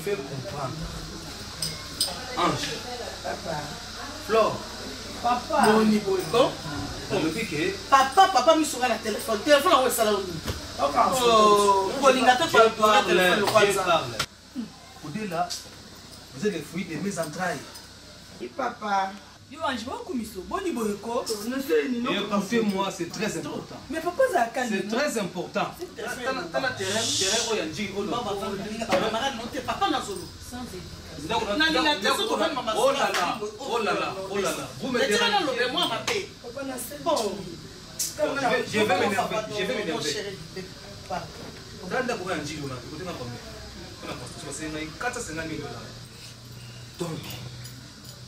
fais comprendre. Ange. Papa. Flore. Papa. Boni boyko. On me dit que. Papa, mi sera la téléphone. Téléphone, on va salon. Oh, Bolinga, tu parles. Je parle. Au-delà, vous êtes les fruits de mes entrailles. Et papa. Écoutez-moi, c'est très important. Mais papa, c'est très important. Oh là là, oh là là, oh là là. Vous me dérangez. Je vais m'énerver. Je vais m'énerver. Donc,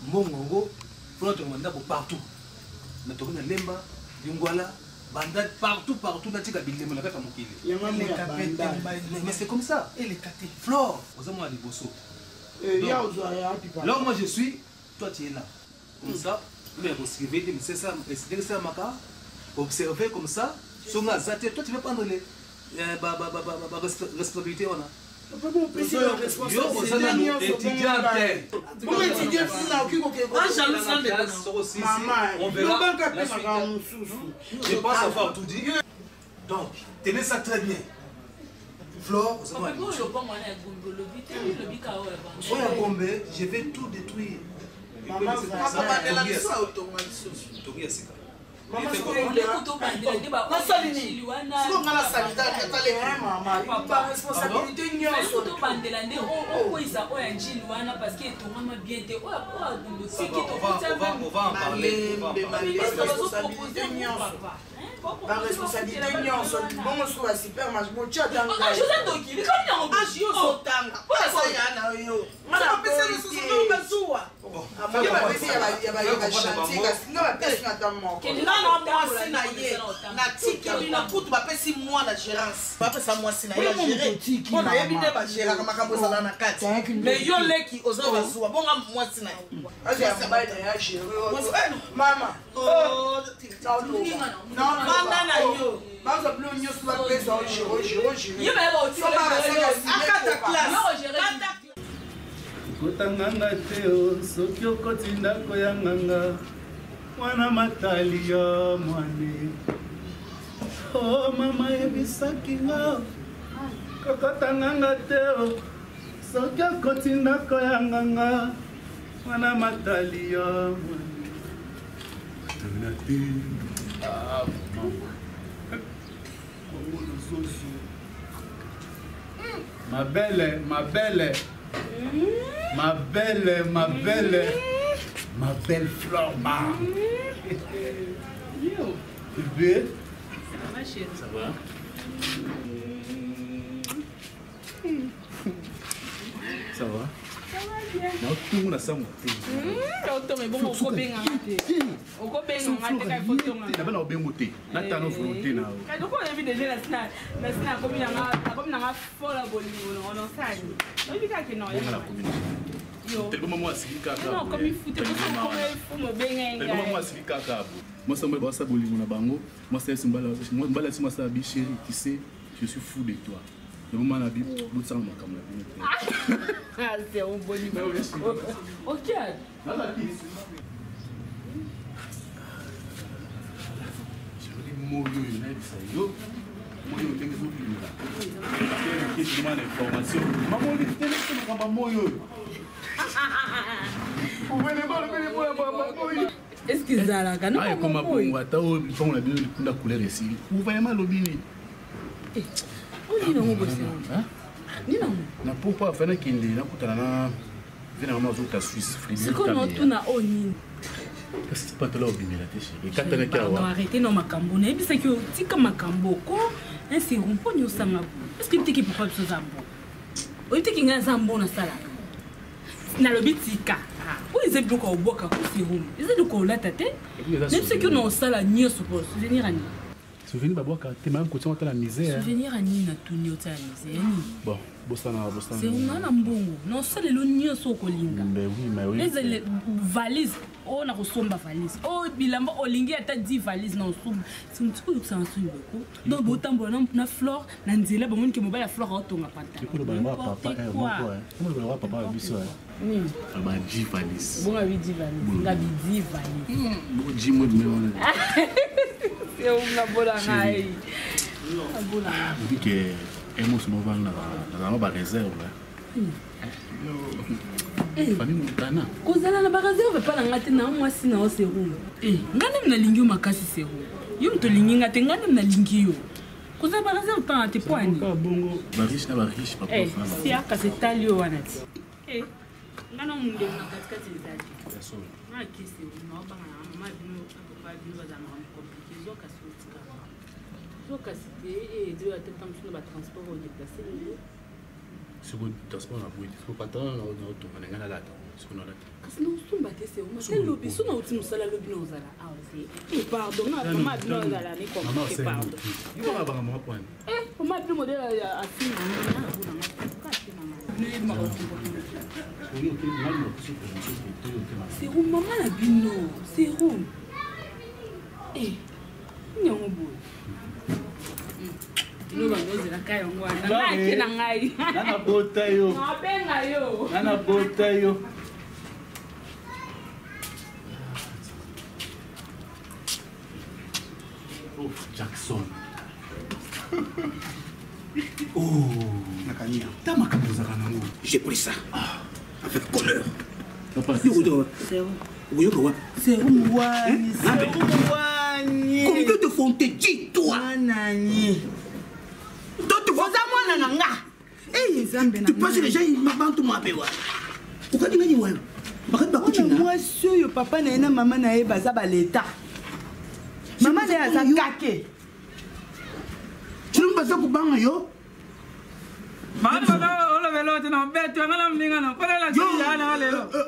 mon mongo, pour notre mandat partout. Mais tu connais Lemba, Lingwala, Bandade, partout, dans Tika Bilem, la carte à mon mais c'est comme ça. Et les catés. Flore, aux amours à Liboso. Là où moi je suis, toi tu es là. Comme ça, vous observez, c'est ça, observer comme ça, toi tu veux prendre les responsabilités. Je pense avoir tout dit. Donc, tenez ça très bien. Flore, je vais tout détruire. La responsabilité bon sur la supermarché bon tu as dans ah je sais donc il est comme ah je suis tanga ça y a na yo mala pesa le sous no bazuwa ah ya ba pesa ya chantier kasi nga ba pesa na tamo na moi na ye na tiki na kutu ba pesa moi na gérance ba pesa moi na ye gérer on a yebi ba gérer kama kambo za na kati mais yo leki ozo bazuwa bonga moi na ye azi ya ba ya gérer mama oh non Manda na yo. Bazo bleu nyo swa pesa o jiro. Yo ba ba oti. Akata classe. Kotanganga teo soki okoti ndako ya nganga mwana matali ya mwane. Oh mama yebisaki nga kokotanganga teo soki okoti ndako ya nganga mwana matali ya mwane. Ah, maman. Ma belle, ma belle Florma. Bébé. Ça va, chérie. Ça va? Ça va? Non, tout le monde a ça, moi. Mais bon, on bien on peut bien on photo. D'abord, on bien monté. Là, tu as nos volontés. Donc, on a vu déjà la snack. La snack, comme il y a un fort à voler, on en sait. On dit que non, il y a tellement moi, c'est caca. Non, comme il faut te bien. Tellement moi, c'est caca. Moi, ça me va ça bolir mon abango. Moi, c'est un balai. Moi, balai, c'est moi ça, chérie. Tu sais, je suis fou de toi. Le moment la Bible, l'autre sang m'a comme ah, c'est un bon niveau. Ok. Excusez-moi, quand on comme bon ata o fond la bien la couleur ici. Vous voyez mal lobini. On dit non boss. Hein? Ni non. Na pourquoi faire kindi na kutana na vina mama zuta Suisse free. C'est qu'on a tout na oni. Qu'est-ce que pas te l'obini la tête. Katana kawa. Non arrêtez non makambo na bisa ki tika makambo ko un sérum po nyo sanga. Est-ce que tu qui pourquoi ça zambo? O tu qui nga zambo na sala. Na lobitika. Où ils aiment beaucoup au bois quand c'est sérum. Ils aiment beaucoup la tête. Même ceux qui n'ont ça la nier suppose venir à ni. Souvenir babwaka te même côté on la misère. Souvenir à nini na tuni ota la misère ni. Bon, bosana. C'est on na mbongo. Non ça le lonio so kolinga. Mais oui. Les valises, on a resomba valise. Oh bilamba olingi ata 10 valises na osomba. C'est un petit peu ça en suivi beaucoup. Donc botambo na flore na nzela bomoni ke mobile flore otonga panta. Du coup le papa comment le papa biso. Oui. Ba 10 valises. Bon abi 10 valises. Nga bi 10 valises. Bon 10 mois de même. C'est una bola ngai. Bola. Dit que emo se mova na ba réserve. Famille mutana. Kozala na ba réserve pa na ngati na mwasi na oserum. Ngani mna lingi makasi serum. Yo mto lingi ngati ngani mna lingi yo. Kozala ba réserve pa ate poani. Bongo ba riche papa. Si aka se talio wanati. Ngana munde na katikati zali. Na kisi na ba na mama bino papa bino bazama compliqué zoka sotika. Zoka cité et de la tête sur le transport au déplacé. Sur le transport na boîte. Faut pas tant na auto na ngana lata. Sur na lata. Kasi no sumba te se uma te lobi so na uti musala lobi no zala. Ah c'est. Pardon na mama bino zala ni compliqué pardon. Iko ba ba mama point. Mama bino modèle a fini na na na. C'est où maman la bino, c'est où? Nyongo boy. No bangozi la kayo ngwana. Na kina ngai. Nana bota yo. Na benga yo. Nana bota yo. Oh, Jackson. Oh, Nakania. T'as ma caméra. J'ai pris ça. Avec colère. Papa, c'est où? C'est où? Combien de fois on te dit, toi? Donc tu vois ça, moi, tu penses que les gens, ils m'attendent tout ma paix. Pourquoi tu m'as dit, moi? Moi, je papa na maman na baza ba l'état. Maman na za kake. Tu ne peux pas pour bang yo.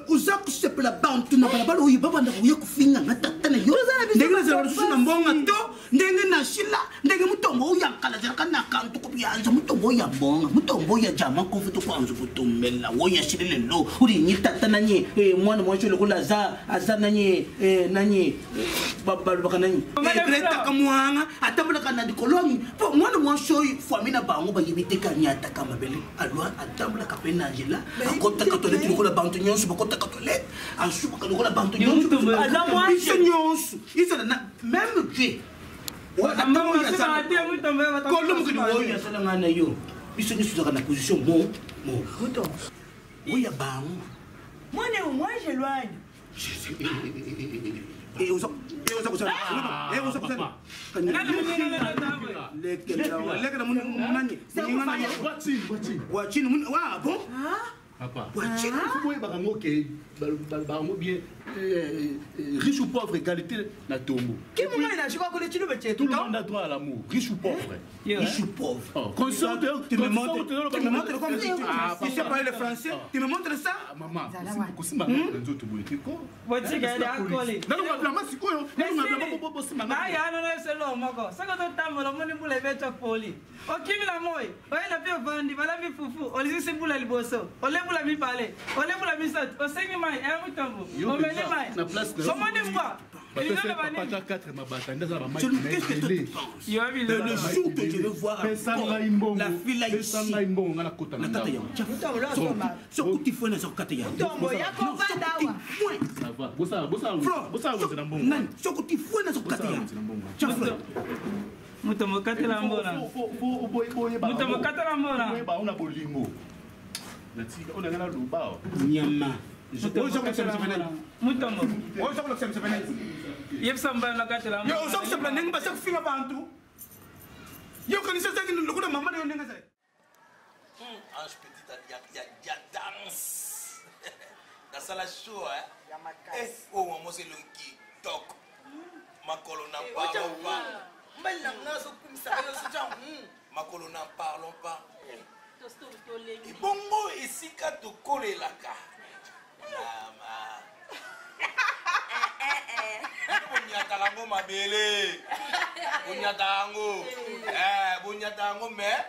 Uzaku sepela bantu na balabala uyi baba nda uye kufinga ngatata na yo. Ndenge za rusu na mbonga to, ndenge na shila, ndenge mutombo uya kala zaka na kantu ko byanza mutombo ya bonga, mutombo ya jama ko futu kwa nzu kutomela, wo ya shilele lo, uri nyitata na nye mwana mwacho lokula za azana nye nanye baba nanye. Greta kamwanga atabula kana dikolongi, po mwana mwacho famina bango ba yibiteka nyata kama bele. Alors atabula kapena angela, akota katolete lokola bantu nyonso bakota katolete, ansuka lokola bantu nyonso. Ala mwacho nyonso. Isa na même que position bon. Oui, moi, je loigne. Et on Papa, riche ou pauvre, égalité, na tombeau. Qui tout le monde a droit à l'amour, riche ou pauvre. Riche ou pauvre. Tu me montres comme tu sais parler le français. Tu me montres ça. Maman, le jour que je vais voir la fille ici, Makolo n'en parlons pas. Et bongo et sika to kole laka. Nama. bonyataka mabele. Bonyataka yango mais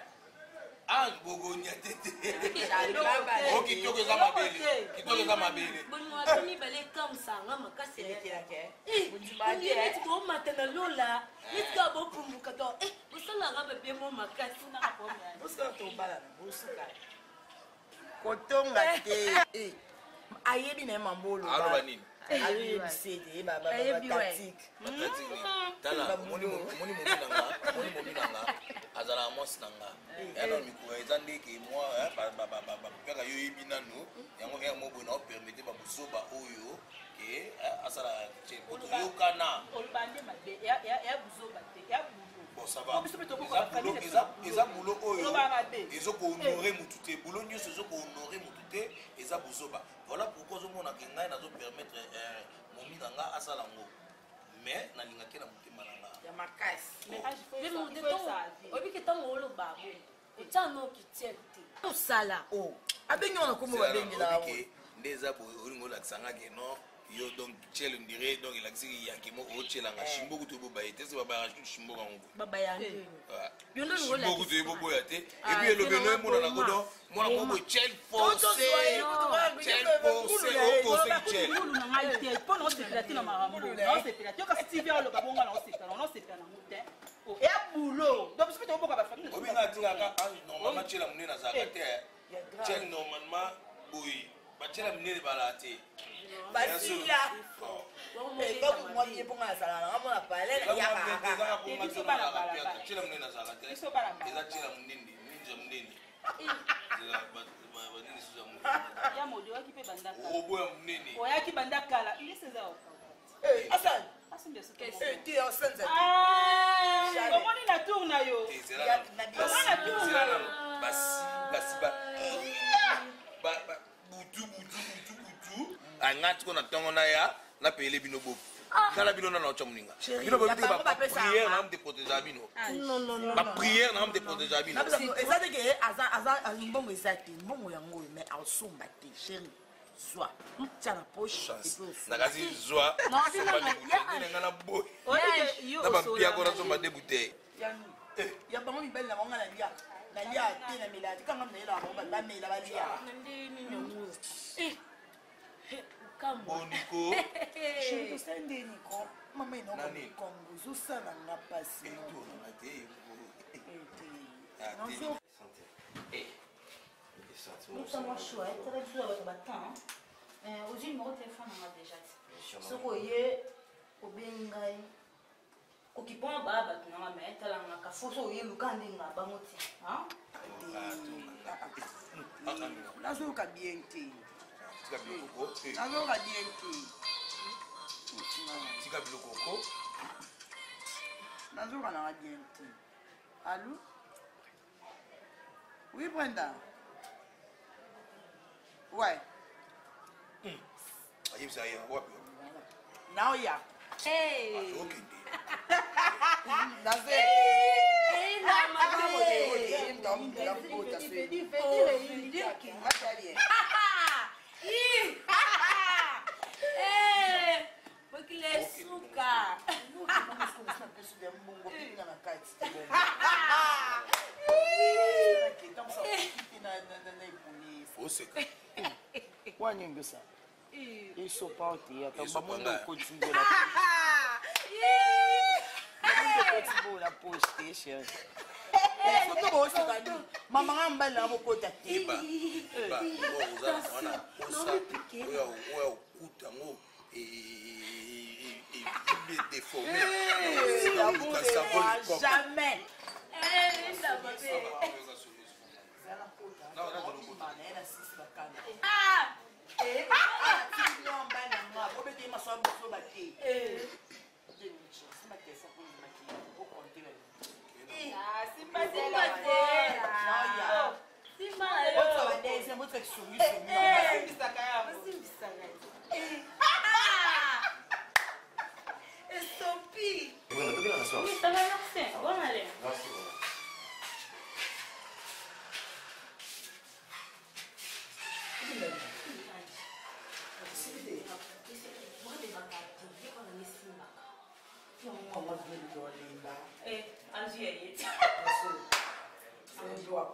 ah bogonya tete. O kitoko eza mabele. Kitoko eza mabele. Bonwa mi balé comme ça nga makasi yake. Tu peux matin lola. Nika bo pumbuka to. Bosala nga bébé mo makasi na ko mia. Bosala to bala bosuka. Kotonga te. Ayebi na mambolo. Aloba nini? Ayebi sede baba tactique. Tala moni nanga. Azala mos nanga. Alors mi ko ezande ke moi peka yo yebi nanu. Yango mo bona permettre ba bosoba oyo ke asala che poto yo kana. Olbande mabe ya buzoba te. Ya bon ça va. Eza boulot oyo. Ezo ko honorer mutute. Boulot nyonso ezo ko honorer mutute eza bosoba. Voilà pourquoi je mona ke ngai nazo permettre momi nanga asala ngo. Mais na linga kena mutema nanga. Ya makasi. Mais mon déton. Obi ke tango lo babo. Otano ki tiente. Osala. Oh. Abenyo na komo babengi na wo. Ndeza bo olingo laksanga ke no. Yo donc tchel on dirait donc il a dit yakimo o tchelanga shimbo kutu bo baite se baba rajouter shimbo kango. Baba yangu. Yondo ngola. Shimbo kutu bo boya te. Et puis le beno mo na godo. Mo na mo tchel forcé. Tchel forcé o conseil tchel. Ngulu na ngai te. Pona o sepela tina marambo. Na sepela. Yo ka Steve o lo babonga na o sepela. Na o sepela na mute. O e boulot. Donc c'est que tu boka ba famille. Obi nga tinga ka normalement tchela munena za ka te. Tchel normalement boy. Ba tchela munene balate. Basila. Et donc moi qui ponga sala na mona pale ya kaka. Biso bala bala. Tchela munena za ka te. Biso bala bala. Eza tchela munene, ninja munene. Ya modi waki pe bandaka. Oboya munene. Oyaki bandaka. Il est César. Asan. Asan bien sûr. Tu es enceinte. Ah, comment il a tourné yo? Comment il a tourné? Basi butu. Angat ko na tongo na ya na pele bino bo. Kala bino na ocha muninga. Bino bo ba prière na de protéger bino. Non. Ba prière na de protéger bino. Eza de ke aza mbongo ezati mbongo yango mais ausomba te chérie. Soit tcha na poche et puis na kazi zwa. Non, c'est non. Nga na boy. Yo Na ba pia ko na somba de bouteille. ya bango mibali na bango na lia te na melati kanga mela bango ba mela ba lia. Boniko. Je sais Nico. Maman ino Congo zosala nga pasi. Nous sommes chouettes, très bien avec le temps. Au numéro de téléphone, on a déjà dit. Ce qu'on y est, au Bengai, au qui prend baba, tu n'as pas mettre la maca, faut que le candy n'a pas monté. Nazoka bien te. Nazoka bien te. Tika biloko. Nazoka na bien te. Allô? Oui, Brenda. Ouais. Ayib sa ya wapi. Now ya. Hey. Okay. That's it. Hey, mama. Wanyembesa. Isso pauti ya tamba mundo kutsingula. Kutsingula post station. Foto bosi bani. Mama ngamba la bokota te. Ba, oza wana. Oya ukuta ngo déformé. Jamais.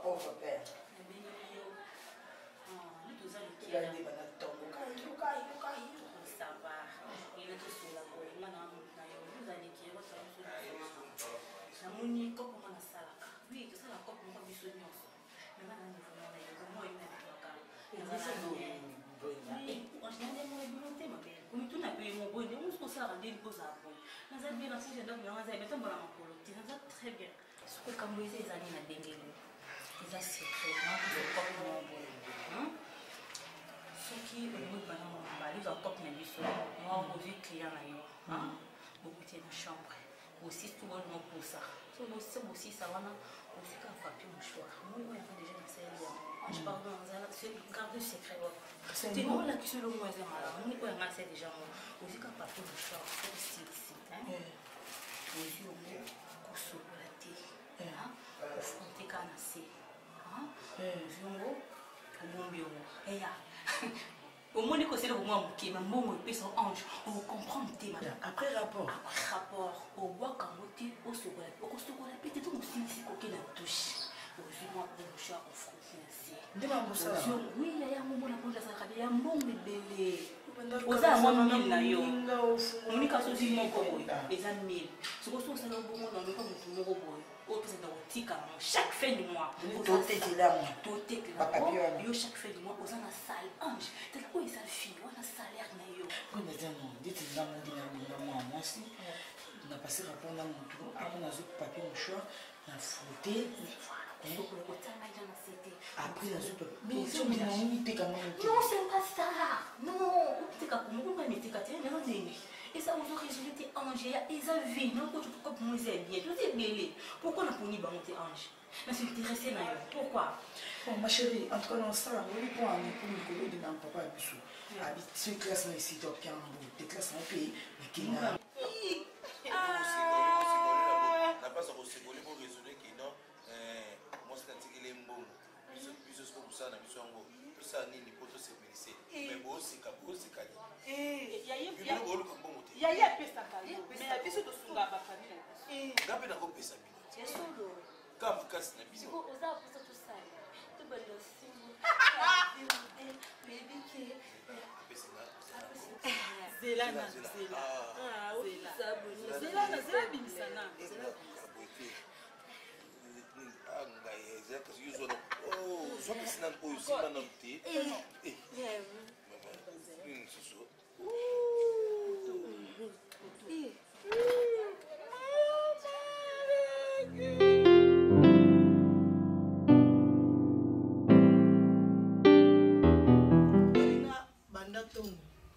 pauvre père. Ça va. Il est tout là pour moi. Vous allez qui est la moni comme on a ça là. Oui, tout ça la coupe on va bisous nous. Mais maintenant il faut aller comme moi il m'a dit là. Il va ça nous. Oui, on se demande moi biloté ma belle. Comme tout n'a pas eu mon bon, on se pose à rendre une pause à bon. Dans cette bien aussi j'ai donc on a mettre dans la polo. Tu ça très bien. Ce que comme les années na dengue. Les a secret, non, c'est pas mon bon. Hein? Ce qui est le bon on les a top mais bisous. Moi au vu client là yo. Hein? Beaucoup de chambre. Aussi tout le monde pour ça. Aussi ça va aussi quand on fait un choix. Moi il y a déjà une série. Je parle dans un c'est garder secret. C'est moi la question le moins malade. Moi il y a c'est déjà moi. Aussi quand on fait un choix, c'est aussi hein. Aussi au moins pour soulager. Hein? Pour fronter canasser. Hein? Jongo pour bon bio. Et ya. Au moins, les conseils de moi, qui m'a montré son ange, on comprend le thème. Après rapport. Après rapport, au bois quand on dit au second, au second, peut-être qu'on s'y coquille la touche. Au jument de le chat au front financier. Oui, il y a un moment où la salle, il y a un moment où bébé. Aux amours, il y a eu. On dit qu'à ce moment, les amis, ce qu'on se fait au bon moment, on ne peut pas chaque fin du mois, tout est là, chaque fin du mois, on a la salle ange. C'est là où il fille, on a salaire. On a passé rapport dans mon tour, après on a papier mouchoir, on a frotté. Après on a papier. Mais c'est non, c'est pas ça. Non, c'est comme on va mettre et ça vous aurait résulté ange, ils ont vu, non, pourquoi vous nous avez bien, tout est mêlé. Pourquoi on a pris ange? Mais c'est intéressé là. Pourquoi? Bon, ma chérie, en tout cas, dans ça, on lui prend un peu de collègue de mon papa Bissou. Habite une classe ici, donc il y a des classes en pays, mais qui n'a n'a pas aussi pour résoudre qui non, moi c'est un petit peu bon. C'est pour ça, on a mis sur un mot. Tout ça, ni les potos c'est blessé. Mais bon, c'est capot, c'est calé. Il y a eu un peu ça, mais il y a eu ce que la famille. Il y a eu un peu ça. Quand vous cassez la vision.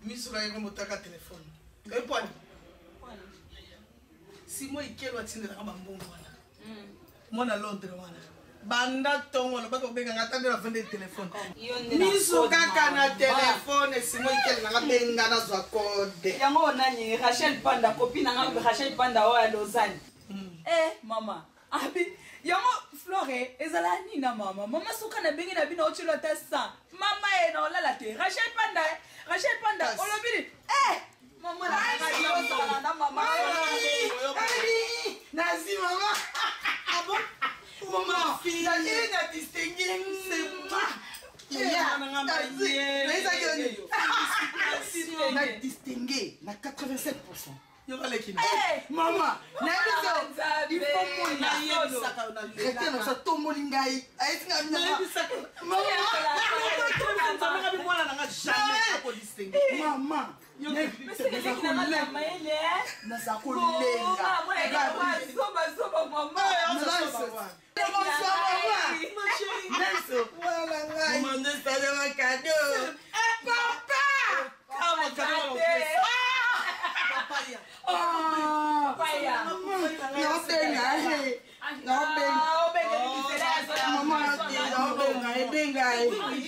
Misura yako motaka telefone. Eh pwani. Si moi ikelo atindela ka bambongo wana. Mwana Londres wana. Banda tongo lo bako benga ngata ndela vende telefone. Misu kaka na telefone si moi ikelo nga benga na zwa code. Yango nani Rachel Panda copine nga Rachel Panda o ya Lausanne. Mama. Abi yango Flore ezala nina mama. Mama suka na bengi na bino ochilo ta 100. Mama e na olala te. Rachel Panda olobiri mama na mama Nazi mama. Ah bon? Maman fille na distinguer c'est pas. na distingué na 87%. Maman, il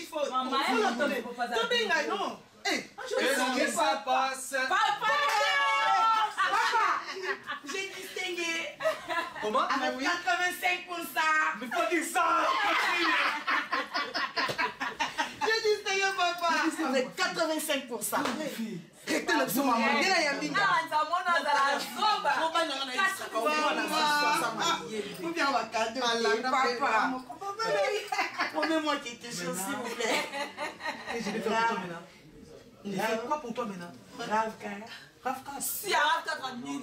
faut j'ai distingué. Comment? Avec 85%. Mais faut dire ça. J'ai distingué, papa. Avec 85%. Maman. Promets-moi qu'il te chauffe, s'il vous plaît. Et je vais faire pour toi maintenant. Il fait quoi pour toi maintenant? Ravka. Si, Ravka va venir.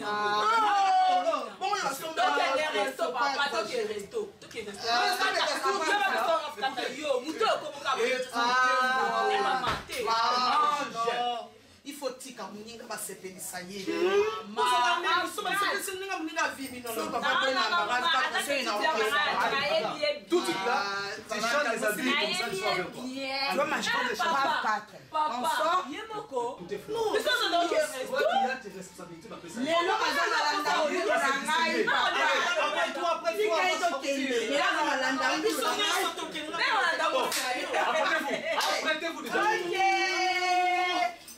Bon, il va Donc, il y a des restos, papa. Donc, il y a des restos. Donc, il y a des restos. il faut tika muninga basepelisa ye Tout de suite là, tu chantes les habits comme ça, tu sois avec toi. Tu vas manger comme des choses. On sort. Tout est frère. Nous sommes dans le Toi qui as tes responsabilités, ma personne. les gens après toi, Apprêtez-vous déjà.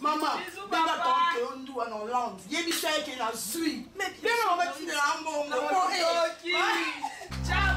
Maman, papa, on doit en Hollande. Il y a des choses qui sont suivies. Mais bien, on va tirer un bon mot. Ciao.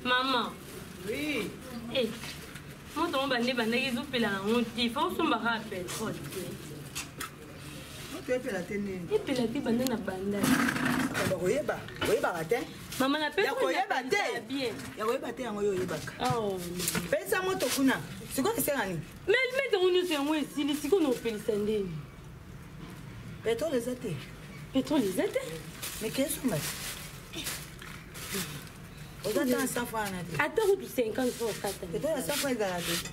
Maman. Oui. Eh, moi, ton bandé, bandé, ils ont fait la honte. Il faut que je me rappelle. Tu es la télé. Et puis la télé, bandé, na bandé. Oui, baratin. Maman, la paix, il y a bien. Il y a baté en oyo baka. Oh. Pesa moto kuna. C'est quoi c'est ani? Mais mais on nous c'est moi ici, ici qu'on nous féliciter. Pétrole les athées. Pétrole les athées. Mais qu'est-ce que c'est? On attend 100 fois en a. Attends, tu 50 fois attends. Pétrole 100 fois dans la tête.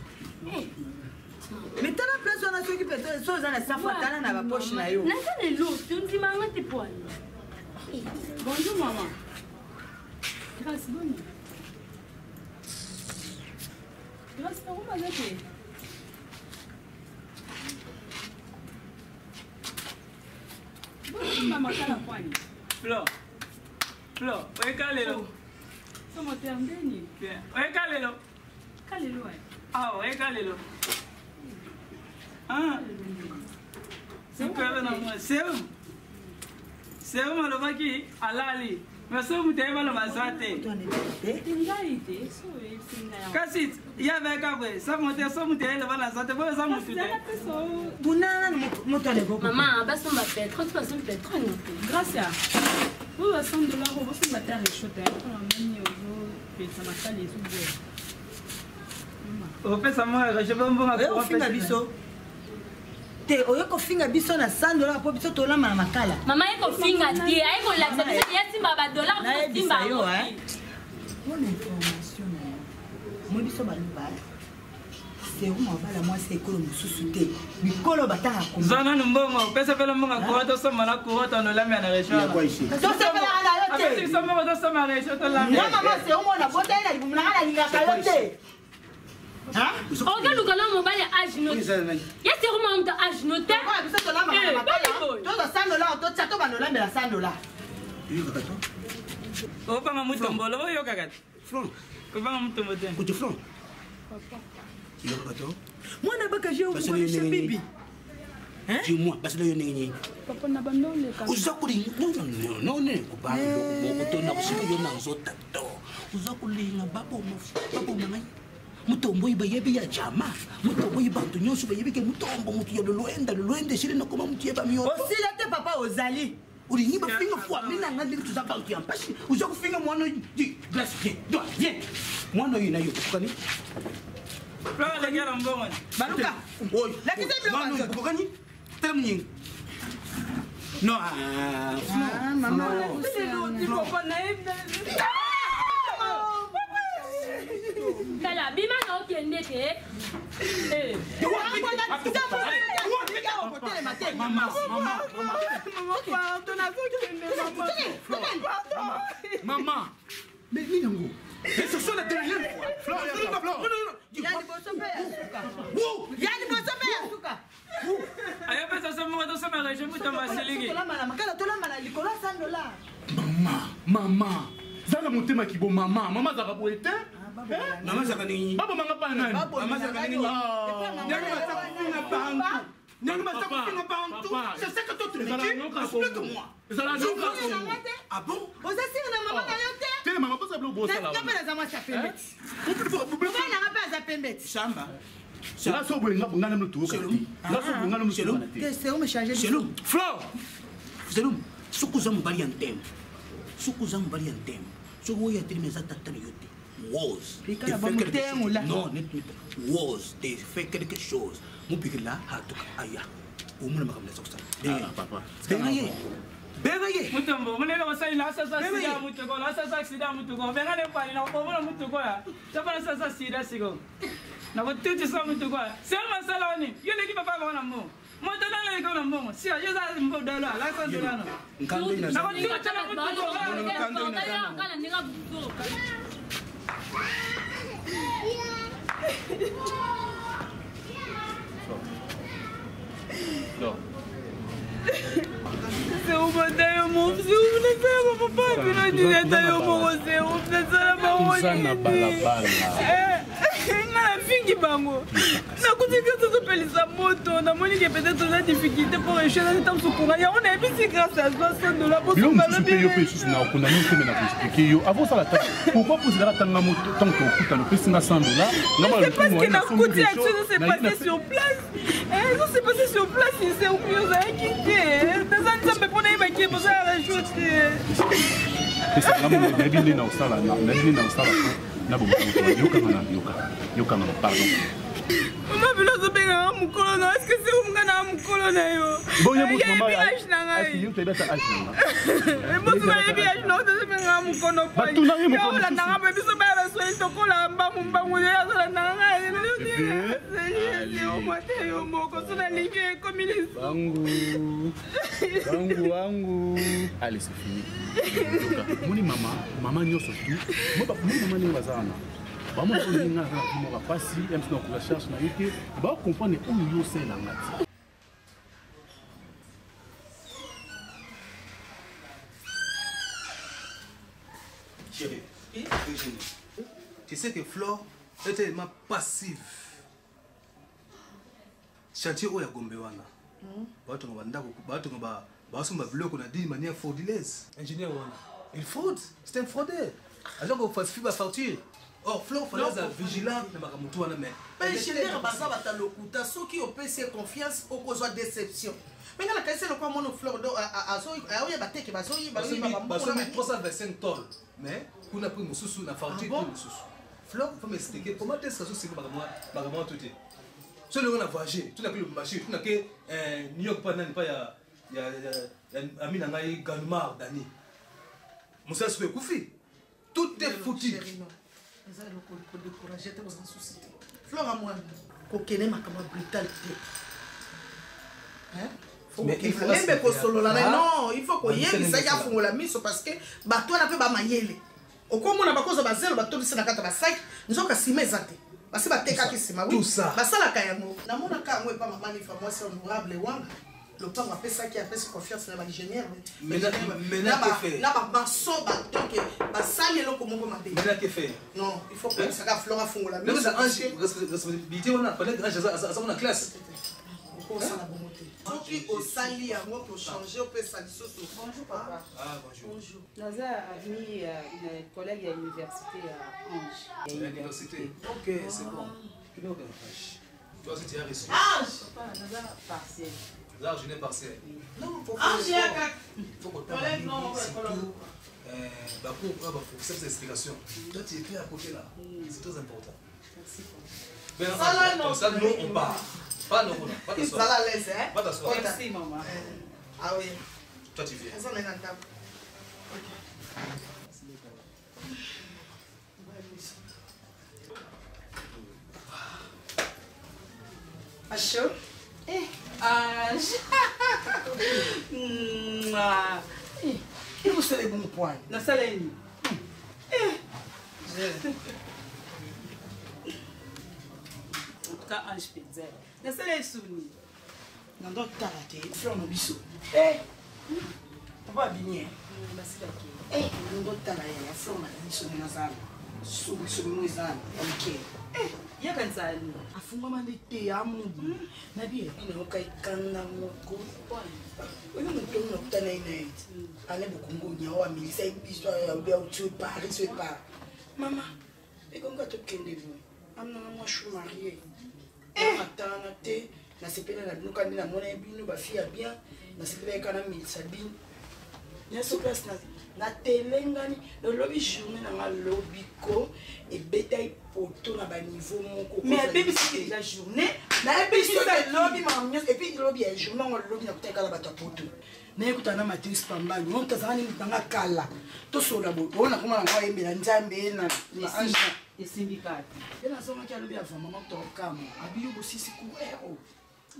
Mais t'as la place on a ceux qui pétrole les choses dans la 100 fois t'as na ba poche na yo. Là ça les lots, tu dis maman tes poils. Bonjour maman. Grâce bonne. Grâce par où maman t'es? Bonjour maman kala kwani. Flo, weka lelo. Somo tembeni. Weka lelo. Kalelo ai. Ah, weka lelo. Ah. C'est quoi le nom? C'est où malobaki alali. Mais c'est où tu es malobazate. Tingaite, so singa. Kasi, ya veka bwe. Ça monte le balazate, bo ça monte. Buna moto le go. Maman, basi on m'appelle 30 personnes pétrole. Grâce à. Vous $100 vous se battre les choter. On a mis au pesa makala les sous. Maman. Au pesa moi, je vais me faire. On finga biso. Te oyoko finga biso na $100 po biso tola makala. Maman eko finga tie, ayeko la biso yasimba ba dollar pour simba yo hein. Bonne information. Moi biso ba luba. C'est où mon bala moi c'est école mususuté. Bikolo batanga ko. Zana mbongo, pesa pela mbongo ko to soma na ko to no lamia na région. To se pela na yote. Après soma to soma région to lamia. Na maman c'est où mon bota ina ibumna na linga kalote. Hein? Regarde le galant mobile âge noté. Il y a sûrement un âge noté. Ah, biso to la makala. To $100 to chato ba no lamela $100. O panga mutombolo yo kakati. Front. Ko panga mutombo te. Kuti front. Papa. Yo kato. Moi na baka je ko bibi. Hein? Dis-moi, parce que yo nengi. Papa na bandole ka. Uzakuli non ko ba ko to na ko siko yo na nzota to. Uzakulinga babo mangai. Mutombo ibayebe ya jama. Mutombo ibantu nyonso bayebe ke mutombo mutu ya luluende sile na koma mutu yeba miyo. Osila te papa ozali. Ulingi ba finga fwa mina ngandi tuza bantu ya mpashi. Uza kufinga mwana di glace viens. Mwana yina yo kani. Flora le gala mbongo. Baluka. Oi. La kise blo mwana ko kani. Tere mnyingi. No maman. Kala bima na okende te. Eh. Maman. Mais Ninango. Et ce sont les dernières fois. Flore. Yani bosope. Yani bosope. Ayo pesa Maman. Zala motema kibo mama zaka boete. Maman zaka nini? Baba manga pa nani? Maman zaka nini? C'est ça que toi tu me dis. Explique-moi. Ah bon? Vous êtes sûr de maman Kayote? T'es maman pas ça bloque ça là. Chamba. Là so bolinga bongana no tuko. Là so bongana no tuko. Qu'est-ce que vous me changez? Chelou. Flore. Chelou. Sukuza mubali antem. Sukuza mubali antem. Suku ya tiri meza tatani yote. Was. Non, net. Was. They fait quelque chose. Mon pique là, hatu aya. Umuna makamla soksa. Papa. Bengaye. Mutombo, munega wasai na sasa sida mutogo, na sasa sida mutogo. Bengale pani na bobo mutogo ya. Sapa sasa sida sigo. Na botuti sa mutogo ya. Sema saloni. Yule ki papa bana mo. Moto na le ko na mo. Sia yeza mbo dala, la sa dala no. Nkando ina. Na botuti na mutogo. Nkando ina. Kala ninga buto. Non. C'est au bataille mon fils, vous n'êtes pas papa, mais non, tu n'es pas au bon, c'est au fait ça la parole. Ça n'a pas la balle. La fille qui bango. Na kuti que ça s'appelle sa moto, na moni que peut-être la difficulté pour échouer dans le temps sous courant. On a vu grâce à $60 pour se faire. Yo peso na kuna no keme na expliquer yo. Avant ça la table. Pourquoi poser la table na moto tant que coûte le peso na $100? C'est parce que na kuti action s'est passé sur place. Ça s'est passé sur place, c'est au mieux à quitter. Dans un temps pour ne pas qui pour ça rajouter. C'est la moto na bindi na usala na bon yoka pardon. Maman philosophie na mukolo na est-ce que c'est umngana mukolo na yo? Bon ya bout maman. Est-ce que you te beta age na? Bon tu vas bien non de menga mukono pa. Yo la nanga ba biso ba ba so into kola mbangu ya so la nanga. Yo mate yo moko so na linge communiste. Bangu. Allez, c'est fini. Moni maman nyo surtout. Moi maman ni bazana. Ba mo ko ninga na mo ba pasi, em sino ko la charge na yeke. Ba comprendre où yo c'est la ngati. Chérie, tu sais que Flore est tellement passive. Chantier oya gombe wana. Bato ngaba basumba bloc on a dit de manière frauduleuse. Ingénieur wana. Il fraude, c'est un fraudeur. Alors qu'on falsifie ma facture. Or Flore fallait être vigilant na makamutu wana mais. Ingénieur baza bata lokuta soki opese confiance okozwa déception. Mais na kaise le kwa mono Flore do azo aoya bateke bazoyi basomi 325 tonnes. Mais kuna pris mususu na facture pour mususu. Flore faut m'expliquer comment est-ce que ça se passe makamwa tout est. Sur le on a voyagé, tout a pris le marché, tout a que New York pas pas il y a ami nangai Ganmar Dani. Moussa se koufi. Tout est foutu. Ça le décourager te en souci. Flore à moi kokene makama brutal. Hein? Mais il faut même que solo là non, il faut que yeli ça ya fungola miso parce que bato na pe ba mayele. Okomona bakoza ba zelo bato bisana kata ba sac, nzoka simezate. Basi bateka kisima oui. Basala kayango. Na mona ka ngwe pa mama ni famille c'est honorable wanga. Le temps va faire ça qui a fait confiance dans l'ingénieur. Mais là que fait. Là ba so ba donc ba sali lo ko moko mabé. Mais là que fait. Non, il faut que ça ga Flora fungola. Mais ça ange responsabilité on a peut-être ça on a classe. Soki osali yango pour changer on peut ça lisusu. Bonjour papa. Ah bonjour. Bonjour. Naza ami une collègue à l'université à Ange. L'université. OK, c'est bon. Tu n'as aucun Ange. Toi aussi tu as reçu. Ange. Papa Naza partiel. Là je n'ai partiel. Non, faut faut que collègue non surtout pour cette explication. Toi tu étais à côté là. C'est très important. Merci. Comme ça nous on part. Pas non, pas de ça. À l'aise, hein? Pas d'asseoir. Merci, maman. Ah oui. Toi, tu viens. On est dans la table. À chaud? Il vous savez bon point. Na saleni. En tout cas, Ange Pizza. Na saleni souni. Nando talate, fleur no biso. Papa bini. Nando talate, la fleur na biso na zana. So mwizana, okay. Yaka nzali. Afunga mande te ya mungu. Na bi ina okaikana moko. Oyo mutono na kutana ina iti. Ale bukungu nya wa milisa ibiso ya bia utu Paris pa. Mama, ekonga to kende bo. Amna mwa chou marié. Atana te na sepela na bino kandi na mona bino ba fia bien na sepela kana milisa bin. Ya so place na telengani le lobby journée na lobby ko et bétail poto na ba niveau moko. Mais bébé c'est la journée. Na ebiso le lobby ma mnyos et puis lobby ya journée on lobby na kuteka la bato poto. Na ekutana matrice pambani on tazani mitanga kala. To sola bo ona kuma na yembe na nzambe na anja esimbikati. Ena soma kia lobby ya mama to kamo. Abiyo bo sisi ku ero.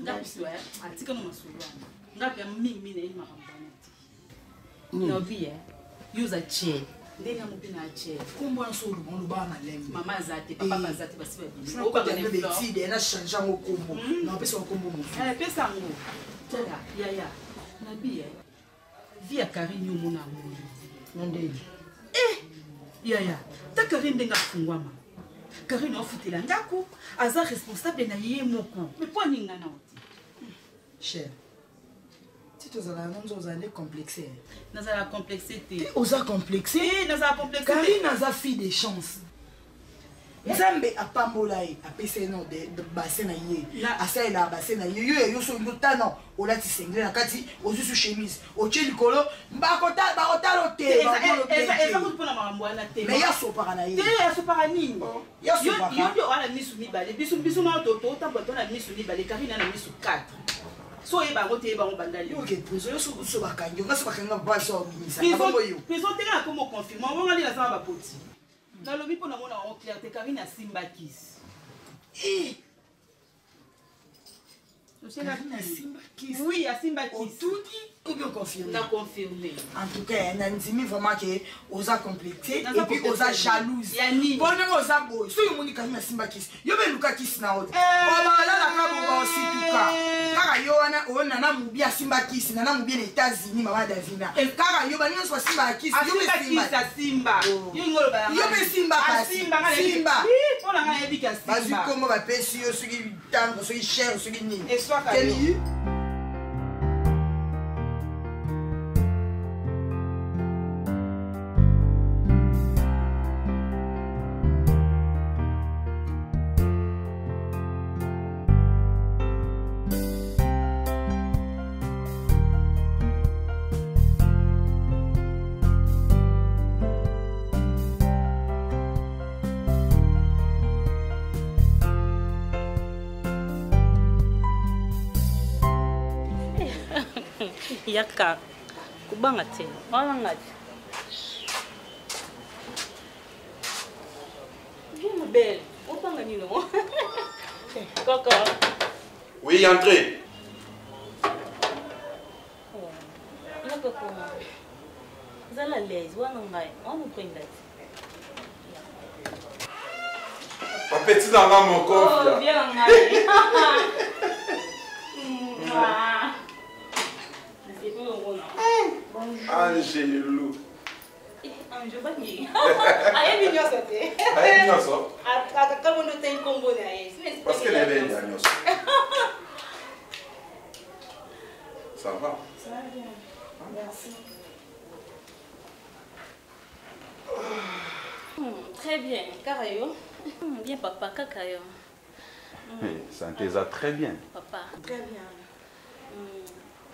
Ngapi atika no masulwana. Ngapi mimi na ini makambana. Nobi use a chair. Ndenge mupina a chair. Kumbo na solo bondo bana lembe. Mama zate, papa zate basiba bini. Oka bene betide na changer ngo kombo. Na pesa kombo mo. Pesa ngo. Tala, ya. Nabi via Karine mona ngo. Nondeni. Ya. Ta Karine ndenga fungwama. Karine ofutela ngako, aza responsable na ye moko. Mais po ninga na oti. Cher. Si tu as la complexé. Nous avons complexité. Osa complexé. Nous avons complexé. Karine a fille de chance. Nzambe a pambolai a pese no de bassin na ye. A ça la bassin na ye. Yo so ndotano o lati sengle na kati o su chemise. O che likolo mbakota lo te. Eza ko pona mambo na te. Mais ya so para na ye. Te ya so para nini? Ya so para. Yo ala misu mi bale. Bisu na to ta boto na misu mi bale. Karine na misu 4. So e ba ngote ba ngobandali. OK, prison so bakanyo. Ngaso bakanga ba so binisa. Prison te na komo confirmer. On va aller na ba poti. Na lobi pona mona en clarté Karine a Simba Kiss. Karine a Simba Kiss. Oui, a Simba Kiss. Tout dit ou bien confirmé. On a confirmé. En tout cas, on a dit vraiment que osa complexé et puis osa jalouse. Yani. Bon non osa boy. So yo moni Karine a Simba Kiss. Yo be luka kiss na ot. O ba la ka bo aussi tuka. Kaka yo wana o na mubi a Simba Kiss na mubi les États-Unis mama Davina. Kaka yo ba ni so Simba Kiss. Yo be Simba. Yo ngolo ba. Yo be Simba ka Simba. On a ngaya bika Simba. Vas-y comment va pesi yo ce qui tango ce qui cher ce qui ni. Et soit Kali. Yaka kubanga te wala ngati bien belle opanga nino Coco. Oui, entrez. Là Coco vous allez à l'aise wana ngai on prend date Petit dans mon corps. Oh bien ngai Angelo. Angelo bani. Aye minyo sote. Aye minyo so. Akaka mondo tem combo na aye. Parce que les belles minyo so. Ça va? Ça va bien. Merci. Très bien. Karayo. Bien papa Kakayo. Santé ça très bien. Papa. Très bien.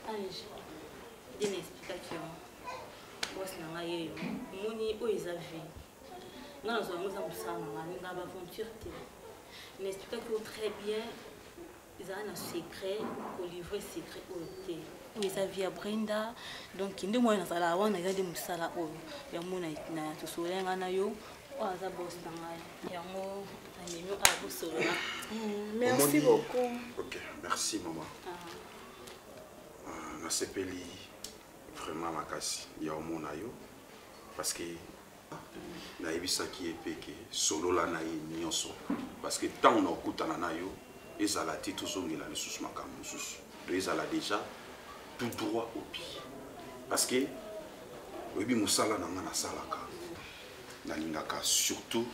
Ange. Une explication. Boss na ngaye moni o ezavi. Nga zo ngoza musana nga ba aventure te. Une explication très bien. Ils ont un secret pour livrer secret au thé. Ezavi ya Brenda donc ndi mo na sala wana ga de musala o ya mona na to solenga na yo o aza boss na ngaye. Yango anemi a bosolo. Merci beaucoup. OK, merci maman. Na sepeli vraiment makasi ya omona yo parce que na ebisaki epeke solo la na nyonso parce que tant on okutana na yo ezala ti tozongela lisusu makambo mosusu toezala déjà tout droit au pied parce que oyebi mosala nanga nasalaka nalingaka surtout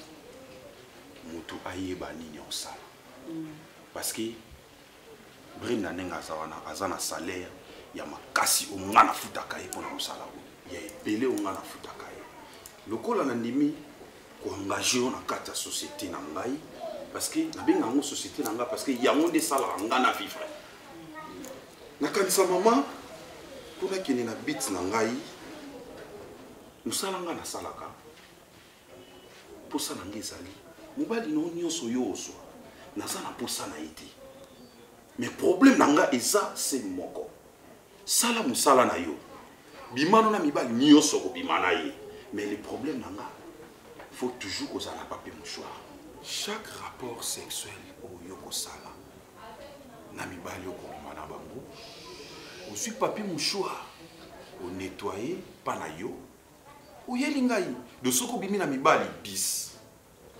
moto ayeba nini osala parce que Brenda ndenge aza na salaire ya makasi onga nafutaka ye mpona mosala oyo ya ebele onga nafutaka ye lokola nandimi koengage yo na kati ya société na ngai parce que nabenga yango société na ngai parce que yango nde esalaka nga na vivre nakanisa mama mpona kende na bit na ngai mosala nga nasalaka mposa na ngai ezali mobali no nyonso yo ozwa naza na mposa na ye te mais problème na nga eza se moko sala mosala na yo bimano na mibali nyonso kobima na ye mais le problème na nga faut toujours kozala na papier mouchoir chaque rapport sexuel oyo kosala na mibali okobima na bango ozwi papier mouchoir onettoye mpa na yo oyeli ngai de soki obimi na mibali bis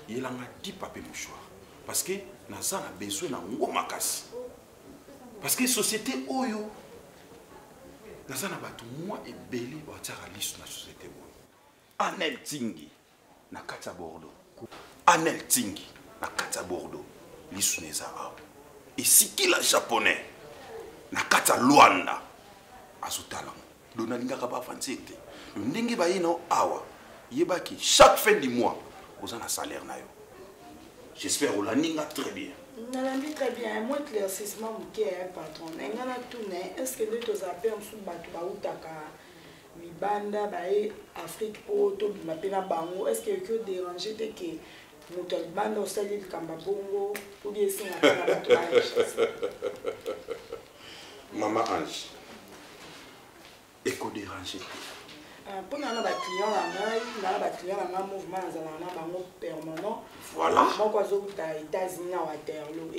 yelanga 10 papier mouchoir parce que naza na besoin na ngo makasi parce que société oyo naza na bato mwa ebele batiaka liso na société oyo Anel Tingi na kati ya Bordeaux Anel Tingi na kati ya Bordeaux liso neza awa esikila japonais na kati ya Luanda azotalango do nalingaka bafansi te ndenge baye na awa yebaki chaque fin du mois oza na salaire na yo j'espère olaninga très bien Nalandi très bien, moi éclaircissement moké un patron. Ngana tourne, est-ce que nous tous appelons sous bateau bautaka libanda bae Afrique pour tout mapena bango, est-ce que déranger de que nous te libanda au sali de Kambabongo ou bien si on a bateau Maman Ange, éco déranger. Pour nous, on a des clients là, on a des clients là, mouvement, on a permanent. Voilà. Moi, je suis aux États-Unis, à Waterloo.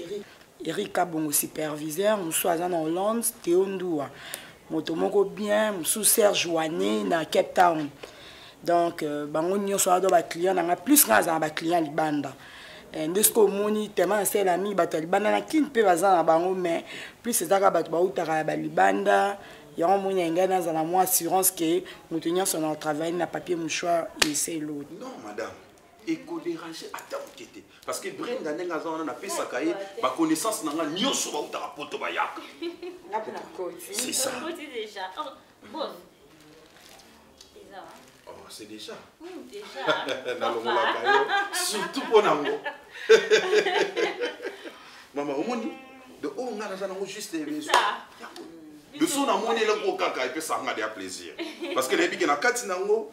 Eric Kabongo, superviseur, je suis en Hollande, Théo Ndoua. Je suis bien, je suis Serge Ouané, dans Cape Town. Donc, on a des clients, on a plus de clients libanda. De ce qu'on moni tellement c'est l'ami, bateau libanda, qui ne peut pas avoir mais plus c'est ça que bateau libanda. Il y a un moyen dans la assurance que nous tenions sur notre travail, na papier mouchoir et c'est l'autre. Non, madame. Éco déranger, attends, parce que Brenda n'a pas sa cahier, ma connaissance n'a pas de poto bayak. C'est ça. Déjà. Oh, bon. Oh, c'est déjà. Déjà. Surtout pour l'amour. Maman, au moins, de haut, on a juste de son amour, il peut s'en garder à plaisir. Parce que les piques na katinango,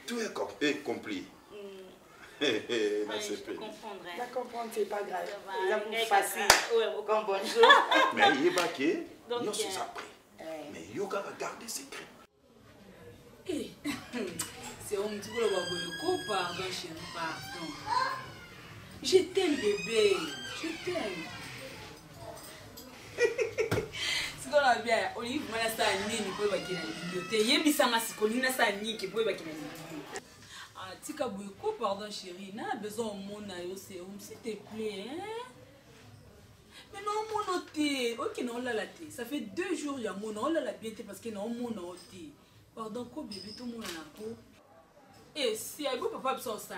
tout est compris. Je peux comprendre. La comprendre, c'est pas grave. C'est facile. Bonjour. Mais il est baqué, il s'est appris. Mais il a gardé secret. C'est un petit peu le pardon, chérie, pardon. Je t'aime, bébé. Je t'aime. C'est bien. Olive, moi, ça a ni pour bakina bibliothèque. Yebisanga sikolina ça ni qui pour bakina bibliothèque. Ah, tika beaucoup pardon chérie, n'a besoin mon ayo sérum s'il te plaît, hein? Mais non mon oté, OK non la té. Ça fait 2 jours ya mon on la bien parce que non mon oté. Pardon ko bébé tout mon na ko. Et si ay go papa so san.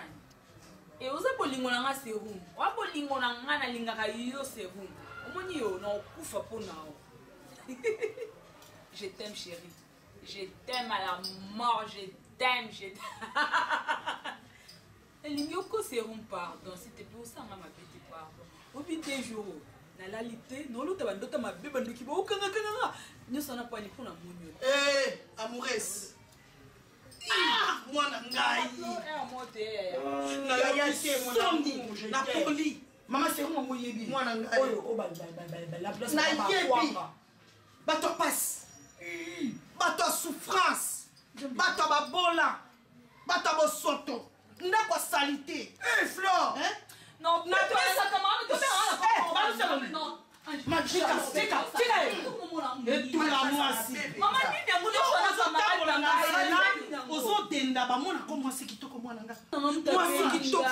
Et oza bolingo na nga sérum. Wa bolingo na nga na linga ka yo sérum. Omoni yo na kufa pona. Je t'aime chérie, je t'aime à la mort, je t'aime, L'imioko sérum pardon, s'il te plaît, ça m'a petit pardon. Au bout des jours, na lalité, non l'autre bandota ma bébé qui va au kanga. Nous sommes pas ni pour la mounio. Eh, amoureuse. Ah, moi nangai. Na poli. Maman sérum mo yebi. Moi nangai. Oh la place na yebi. Bato passe. Bato souffrance. Bato babola. Bato bosoto. Ndako salité. Eh Flore, hein? Non, na toi ça comment non. Magique, tika. Et tout la moi si. Maman ni de moulin Ozo tenda ba mona ko moi c'est kitoko moi nanga. Moi c'est kitoko.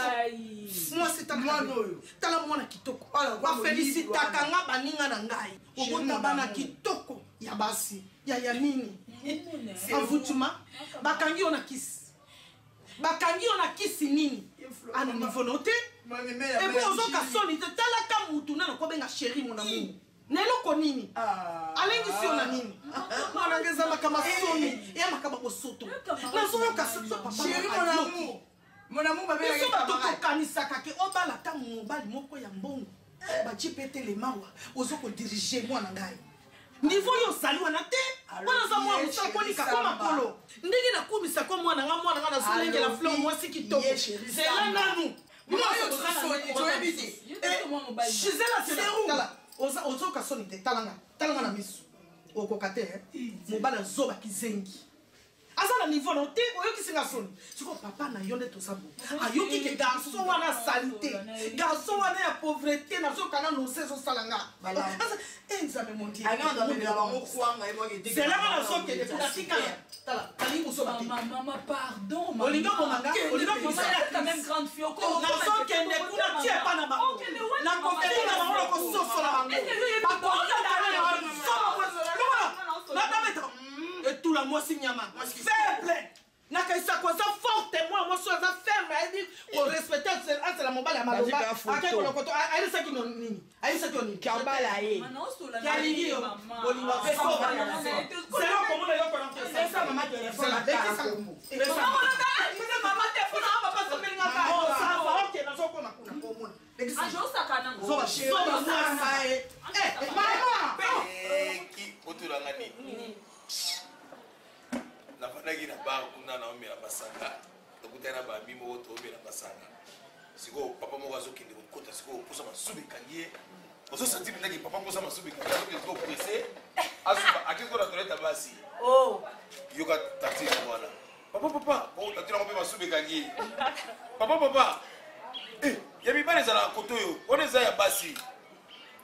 mwasi tala mwana kitoko bafelisitaka nga baninga na ngai obota bana kitoko ya basi ya nini avutuma bakangi yo na kisi nini ana niveau note epo ozoka soni te talaka mutu nano kobenga chéri mon amour neloko nini alengisi yo na nini mwana ngeza makama soni ya makama bosoto nazoyoka chéri mon amour biso bato tokanisaka ke obalaka mobali moko ya mbongo baci pete le mawa ozokodirige mwana ngai niveau yo ozali wana te wana aza mwana mosala konika ko makolo ndenge nakumisa ko mwana nga nazolengela fleur mwasi kitoko zela nanu ozoka soni te talanga na miso okoka te mobali azobaki zengi aza na niveau na te oyokisinga soni siko papa na yo nde toza bo ayoki ke garçon wana asali te garçon wana ya pauvreté nazokanga nose ezosala nga nzambe mondizelanga nazokende tonatikala tala alingi kosoba te olinga bomanga nazokende kuna tie epa na bango nakokende na bango nakososola bango etula mwasi nyama faible nakaisa koza forte moi mwasi aza ferme ayebi korespecte asala mobali ya maloba akekolokoto ayebisaki nini ayebisaki yo nini kabala ye yalingi yo bolinga zelo komona eloko na mpesa mama telefone abekisa kombo mama telefone aba pasa melinga ba sava ok nazokona kuna komona ajosaka nango zoba mwasa e mama ki otulanga nini nafandaki na bar kuna naomela masanga tokutana bambi moko toomela masanga sikoyo papa moko azokende kokota sikoyo okosa masubi ekangi ye ozosanti pendaki papa mposa masubi ekangi azokende sikoyo presse asuba akisi kona toleta basi yoka tati na mwana papa tati nango mpe masubi ekangi ye papa ya mibali ezala na koto oyo wana eza ya basi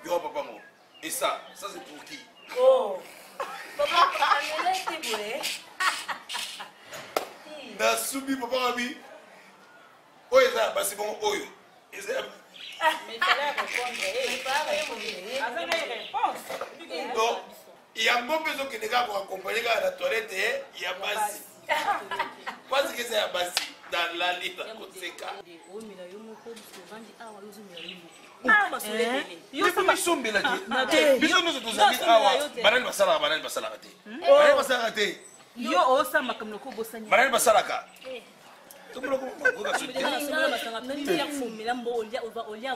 yo papa ngo esa ça c'est pour qui nasubi papa ngabi oyo eza ya basi bongo oyo eza ya donc yango mpe ezokende kaka koakompagne kaka na toilette ya basi pasi ke eza ya basi dalali na koseka bisombela te biso nyonso tozali awa banani basalaka te yo osambaka mnoko bosani banani basalaka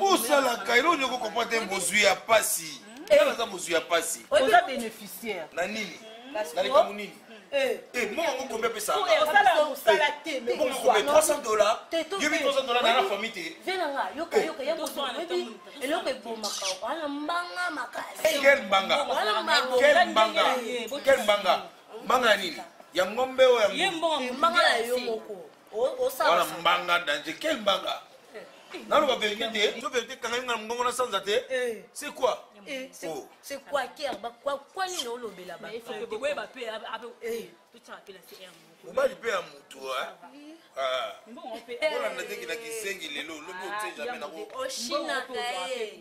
osalaka elo nyoko kompa te mozwi ya pasi aza mozwi ya pasi oza bénéficiaire na nini na likamu nini monga ngo kombi apesaka $300 yobi $300 na la famille te quel mbanga mbanga ya nini ya ngombe o ya wala mbanga danger quel mbanga naloba vérité te so vérité kanga yonga na mbongo na sanza te c'est quoi c'est quoi quoi nini olobela mobali mpe ya mutu olanda teki na kisengi lelo lobi otie jamai nango oshinaka ye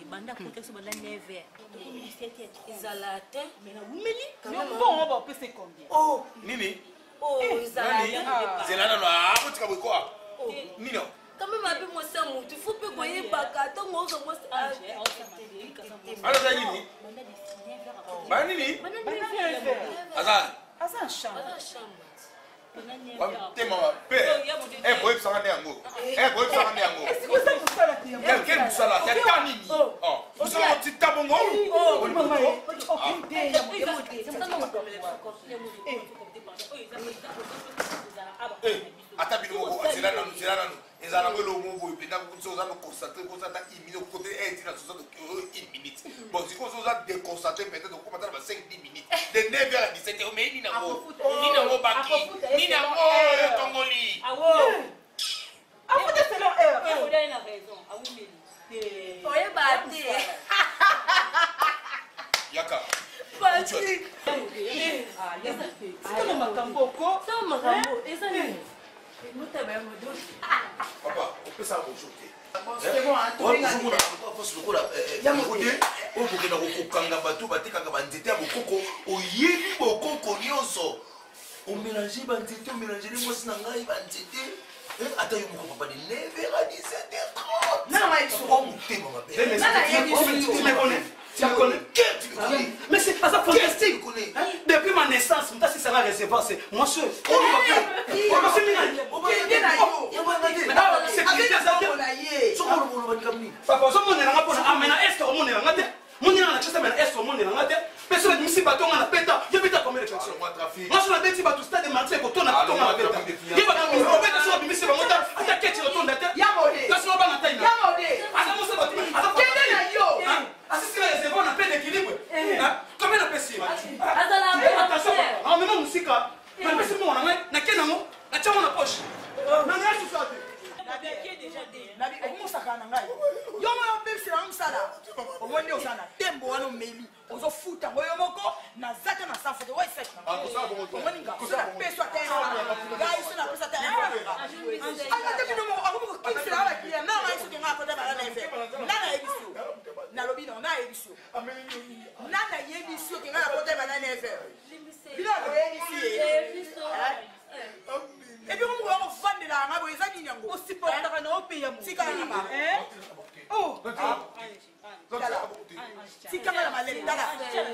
banda contexte banda 9h 17h ezala te mais na umeli bon on va passer combien nini ezala zela na botika bokoa nini kama mabe mosa mutu faut pe koyebaka ntango ozomos alaza nini banini aza chambre tema pe boyebisaka nde yango quel mosala ya ta nini mosala otita bongo ata bino moko ils ont le mot et puis nous avons constaté que ça a immigré au côté et il a 1 minute. Bon, si vous avez déconstaté peut-être qu'on va 5-10 minutes. De 9h à 17h, mais il n'y a pas de baki, il n'y a pas de Congolais. Ah ouais. Ah vous êtes selon heure. Vous avez raison. Ah oui, mais. Oye bate. Yaka. Patrick. Ah, yaka. C'est comme makambo ko. C'est makambo. Et ça n'est. Papa, on peut ça aujourd'hui. C'est bon, hein, tout est gagné. On mélange banzete, on mélange les mots sans ngaï banzete. Attends, il me papa de 9h à 17h30. Non, mais ils sont bons. Tu me connais. Tu me connais. Mais c'est pas ça fantastique. Depuis ma naissance, si ça va recevoir, c'est moi seul. Papa, je ne sais pas si Monina na chasa mena est au monde na ngate personne ni si bato ngana peta yo beta comme réflexion moi sur la bête si bato stade marché ko tona to ngana peta yo bata ko beta so bimisi ba mota ata keti lo tonda te ya mode kasi no ba na taina ya mode asa mo se bato asa kende na yo asisi la c'est bon na peine d'équilibre comme na pesi Ata la attention en même musika na pesi mo na kenango na chama na poche na ngachi sote nabi omusaka na ngai yo mo pepsi na msala omoni osana tembo wana meli ozo futa ngoyo moko na zaka na safu de wise omoni nga sona peso atena ngai sona peso atena ala te bino mo akumo kipsi na ala kia na ngai soke ngako de bana neve na ebisu na lobino na ebisu na yebisu ke ngala kote bana neve bino ko ebisu et puis on va vendre la ngabo ezani nyango aussi pour ta na opeya mo sika na ma oh sika na malembe dala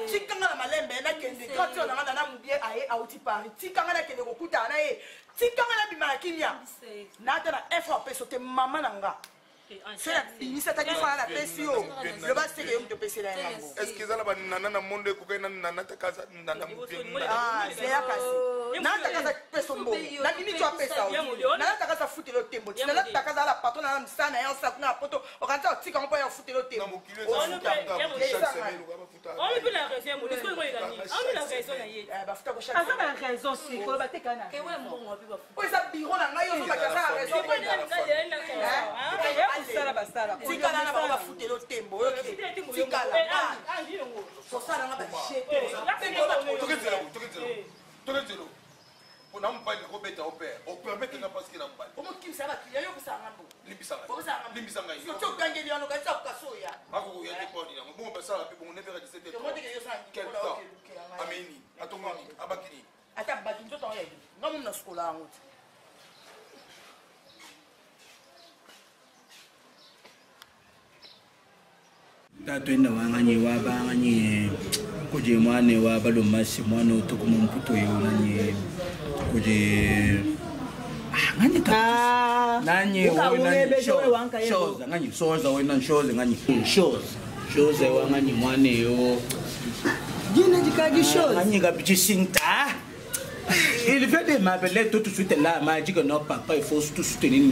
sika na malembe na kende quand on a na mubie aye auti Paris sika na kende kokuta na ye sika na bimara kimia na ta na effort peso te mama nanga c'est la initiative qui fait la pression le bas c'est que yo mtopesi la yango est-ce qu'ils ont banana na monde ko kana nana ta kaza nana mupinga ah c'est ya kasi na ta kaza peso mbo na bimi tu apesa na ta kaza futi lo tembo na ta kaza la patron na msana ya sa na poto okanta otika mpo ya futi lo tembo on ne peut la raison mo disco ngo igani on la raison na ye ba futa ko chaque asa na raison si ko ba tekana ke we mbongo bi ba ko isa biro na ngai yo ba kaza raison ko sala basala tikala na ba futi lo tembo tikala so sala na ba jete Tokenzelo. On a pas de robeta au père. On permet de pas ce qu'il a pas. Comment qui ça va crier yo ça ngambo. Limbisanga. Limbisanga. Surtout quand il y a un okaza kasoya. Ako ya pas ni. Bon ba ça on est vers 17h. Quel temps? Ameni. Atongoni, abakini. Ata baki nzoto ya. Ngamu na skola yango. tatwenda wanganye wabanganye kuje mwane wabalo masi mwana utukuma mputo yonanye kuje nganye ta nanye wona shoza nganye soza wena shoza nganye shoza wanganye mwane yo dina dikaji shoza nganye gabichi sinta il fait des mabele tout de suite là m'a dit que non papa il faut tout soutenir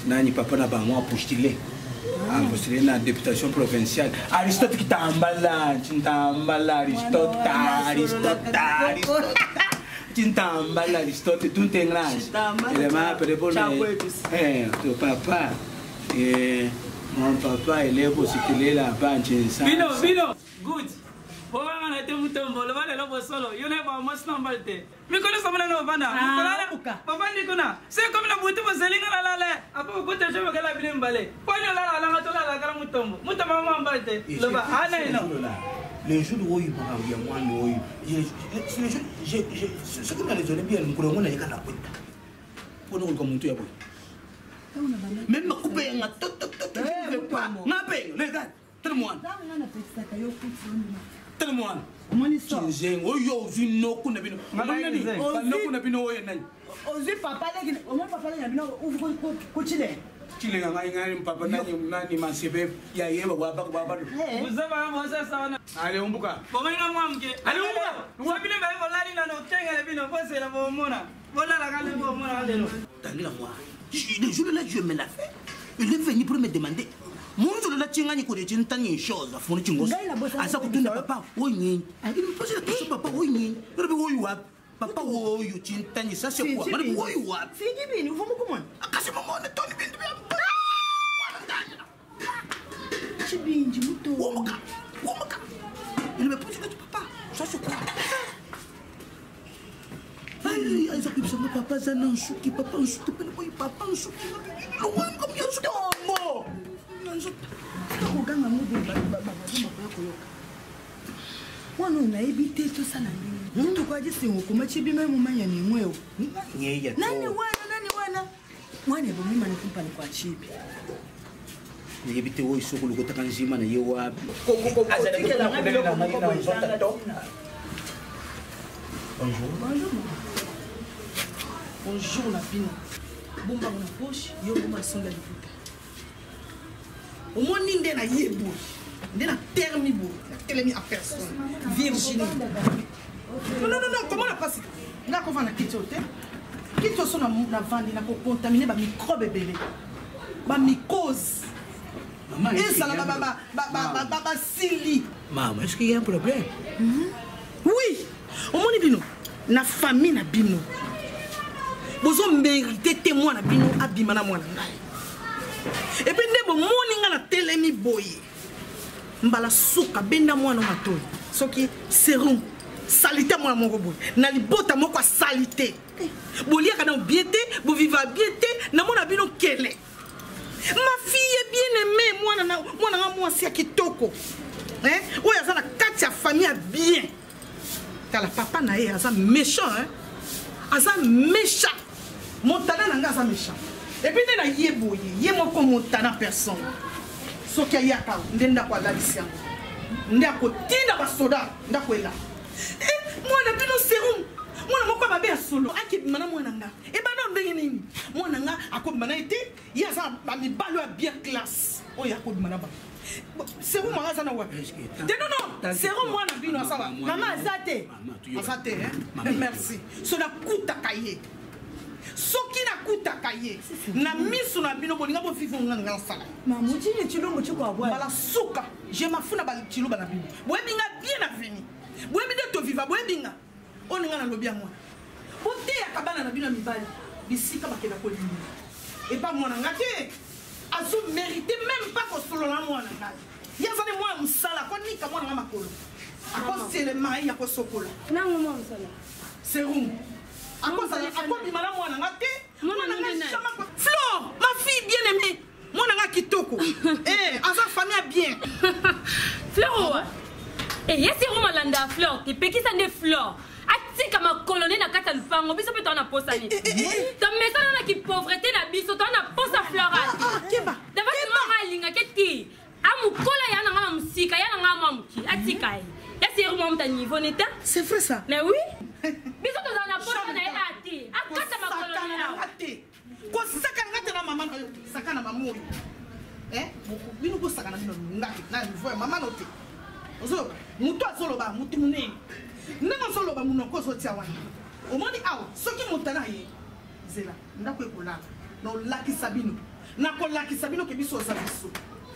nanye papa na ba moi postuler postulé na députation provinciale. Aristote qui t'emballa, Aristote, tout est grand. Il m'a appelé pour ton papa. Et mon papa, il est postulé là-bas. Bino, good. Papa, on a été mutombo, le mal est là solo. Il n'est pas moi, c'est normal. Mais quand nous sommes là, nous avons papa Nikona. C'est comme la boutique de Zéling à la lait. Après, vous pouvez jouer avec la bille emballée. Quand il y a la mutombo, mutombo m'a emballé. Le bas, les jours où il m'a envoyé moi, ce que les Olympiens nous connaissons, on a la pointe. Pour nous, comme tu as vu. Même ma coupe est un les gars, tout le monde. Tout le monde. Oyo vino kuna bino. Kuna bino oyo nani. Ozi papa legi, omo papa legi bino ko chile. Chile ngani papa nani masebe ya yeba waba. Uzaba moza sawana. Ale umbuka. Bomenga mwamke. Ale umbuka. Ngabile ba bolali na no tenga bino bose la bomona. Bola la kale bomona lelo. Tangira mwa. Le jour-là, Dieu me l'a fait. Il est venu pour me demander. Mon jour-là, tu as une chose. À ça, tu n'as pas. Oui, il me pose la question, papa, oui, papa, oui, tu as ça, c'est quoi? C'est qui, nous vamos comment? À ce moment, on est tombé. Il me pose la question, papa, ça, c'est quoi? Papa zanansuki papa nsuki papa nsuki loin comme yo tombo wana unayebi te tosala nini mtu kwaje singokoma chibima mumanya ni mweo nani wana mwana bomima nikumpani kwa chibi nayebi te oyo sokolo kotaka nzima na ye wapi Bonjour la pino. Bomba na poche, yo bomba songa liputa. Au moins ninde na yebo. Ninde na termi bo, na telemi à personne. Virginie. Non, comment la passe? Nga ko vana kiti hotel. Kiti so na vandi na ko contaminer ba microbe bébé. Ba mycose. Maman, et ça la ba sili. Maman, est-ce qu'il y a un problème? Oui. Au moins bino na famille na bino. Bozo mérité témoin na bino abima na mwana ngai. Et puis ndebo moninga na telemi boye. Mbala suka benda mwana matoyi. Soki serum salité mwana moko boye. Na libota moko salité. Bolia kana biété, bo viva biété na mwana bino kele. Ma fille est bien aimée mwana nga mwasi ya kitoko. Hein? Oya za na kati ya famille bien. Tala papa na ye aza méchant hein. Aza méchant. Montana nanga aza méchant. Et puis na ye boye, ye moko montana personne. Soki ayaka ndenda kwa lalisia. Ndako tinda ba soda, ndako ela. Mwana bino serum. Mwana moko babe ya solo. Aki mana mwana nga. E bana ndenge nini? Mwana nga akobana ete, ye aza ba mibalo ya bien classe. Oya akobana ba. Serum aza na wapi? Non, serum mwana bino asaba. Maman azate. Azate hein? Merci. So na kuta kaye. Soki na kuta kaye. Na miso na bino bolinga bo vivre nganga sala. Maman tini chilongo chiko abwa. Bala suka. Je mafuna ba chilo bana bino. Boyebinga bien aveni. Boyebinde to viva boyebinga. Oninga na lobi yango. Bote ya kabana na bino mibali. Bisika bakela ko limi. Et pas mwana ngate. Azo mérité même pas ko solo na mwana ngate. Yazane mwana musala ko nika mwana nga makolo. Ako c'est le mari ya ko sokola. Nango mwana musala. Serum. Ako ça ako bimala mwana ngate. Mwana nga chama ko. Flore, ma fille bien aimée. Mwana nga kitoko. Aza famille bien. Flore. Yesi Romalanda Flore, te pekisa nde Flore. Atika ma colonie na kata lupango biso pe tona posa ni. To mesana na ki pauvreté na biso tona posa Flora. Keba. Dava ki mama linga keti. Amukola yana ngama musika yana ngama muki. Atika yi. Yesi Romalanda niveau neta. C'est vrai ça. Mais oui. Biso to na posa na ina ati. Akata ma colonie na. Ko saka ngata na mama na yo. Saka na mamu. Bino ko saka na bino ngati na niveau mama note. Ozo mutu azoloba mutu munene. Nanga soloba munoko zotia wana. Omoni awo soki mutana ye. Zela ndako ekola. No laki sabino. Na ko laki sabino ke biso za biso.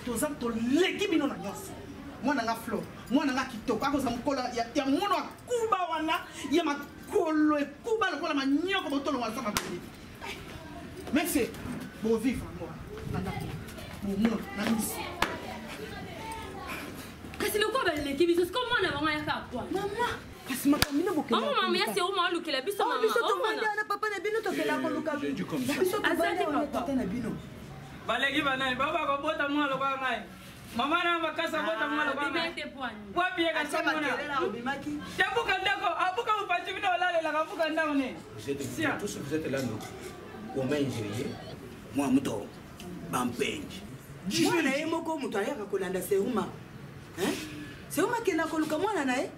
Toza to leki bino na nyonso. Mwana nga Flo, mwana nga kitoko akoza mukola ya mwana kuba wana ya makolo kuba lokola manyoko botolo wa sama bele. Merci. Bo vivre moi. Na ndako. Mo na misi. Kasi loko ba leki biso siko mwana banga ya kapwa. Mama kasi makamino bokela. Mama ya se o ma lukela biso mama. Biso to manda na papa na bino to kela ko luka. Biso to banda na bino. Baleki banani baba ko bota mwa lokwa ngai. Mama na bakasa bota mwa lokwa ngai. Wapi ya kasema na. Jabuka ndako, abuka mpati bino lale la kabuka ndako ne. Vous êtes là non. Comment ingénier? Moi muto. Bampenji. Mwana ye moko muto ayaka kolanda seruma. Seruma kena koluka mwana nae.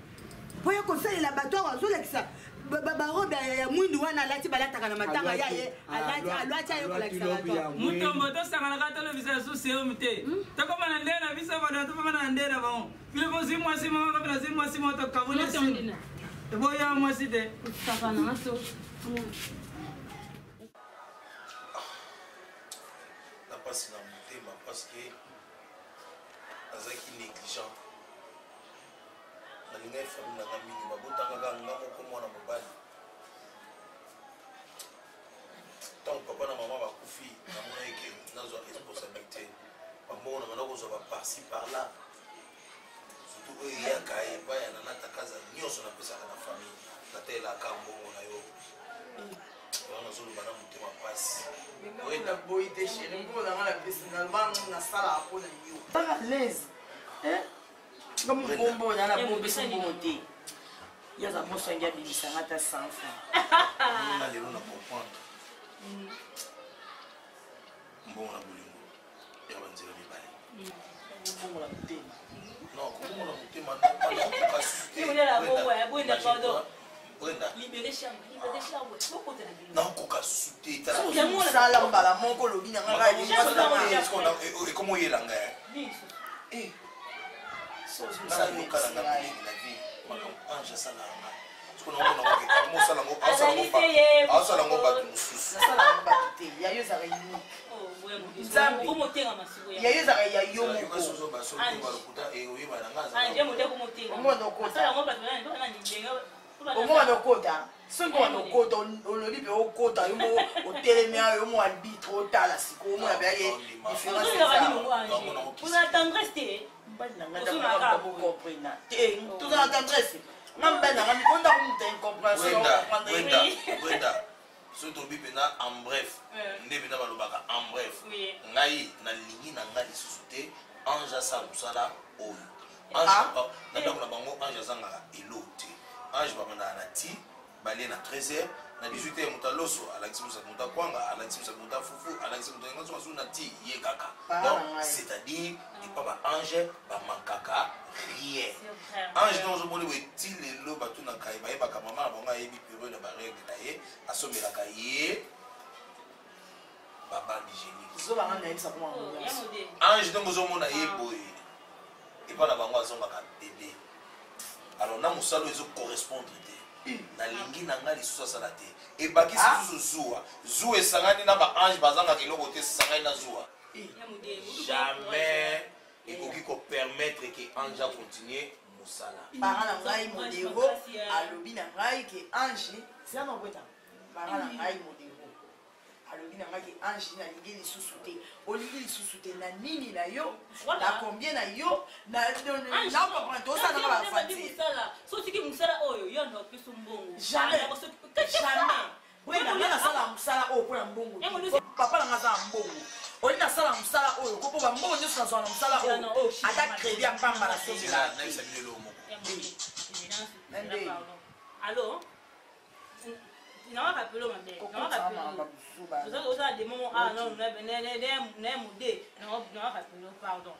Poya kosalela bato azolekisa barobe ya mwindu wana alati balataka na matanga ya ye alati ayo kolekisa bato. Mutombo tosangana ka televisa so serum te. Tokoma na ndena bisa bana tokoma na ndena ba. Vile bozi mwasi mama kabla zi mwasi moto kabule. Boya mwasi de. Savana so. mpasi na motema parce que azalaki négligent nalingai famille nanga mingi babotangaka nga moko mwana mobali ntango papa na mama bakufi namona eke nazwa responsabilité bambongo na banda kozwa baparci par là surtout oyo eyaka epai ya nanatakaza nyonso napesaka na famille natelaka mbongo na yo wana nazoloba na motema mpasi oyenda boyi te chéri mbongo nanga na pesi nalobanga nasalaka mpo na yo taka lese nga mokombo na bopesa mbongo te yaza mosangi abimisanga ata 100 francs lelo na comprendre mbongo na bolingo ya banzela mibale mbongo na motema non kombongo na motema nakoka sute sala mbala moko olobi nanga ekoma oyelanga nayokalanga mingi na vie ange asalanga aosalango bato mosusu nasalango bato te yayo ezaka unique nzambe yayo ezaka ya yo mokoomona okota soki wana okota olobi mpe okota yo mo otelemi ayo yo mo arbitre otala sikoyo omona mpe mbali nanga ndakokomprena te tozala tendresse nga mbali nanga mikonda komuta incompréhension soki tolobi mpena en bref nde mpena balobaka en bref ngai nalingi na ngai lisusu te ange asala mosala oyo na ndako na bango ange azangaka elo te ange babandaka na ti balie na 13h na 18h moto aloso alakisi moto moto akwanga alakisi moto afufu alakisi moto nyonso masu na ti ye kaka donc c'est-à-dire epa baange bamankaka rien ange nde ozomoni boye ti lelo batunaka ye bayebaka mama na bango ayebi periode na baregle na ye asomelaka ye babande hygiénique ange ndenge ozomona ye boye epa na bango azongaka bebe alors na mosala oyo ezocorrespondre te nalingi na ngai lisusu asala te ebakisi lisusu zuwa esangani na baange bazangaka eloko te esangani na zuwa jamais ekoki kopermettre ke ange acontinue mosala bara na ngai modero alobi na ngai ke ange siana okweta bara na ngai modero alobi na ngai ke ange nalingi lisusu te olingi lisusu te na nini na yo na combien na yo naokomprendre tosananga bafati sotiki mosala oyo yo ndo opesa mbongo jamais nga nasala mosala oyo mpona mbongo papa nanga aza na mbongo oli nasala mosala oyo kopo bambongo nyonso nazwa na mosala oyo ata crédit ya mpamba na somela allo nawaka pelo mabe nawaka oza des moments ah non ne mude nawaka pelo pardon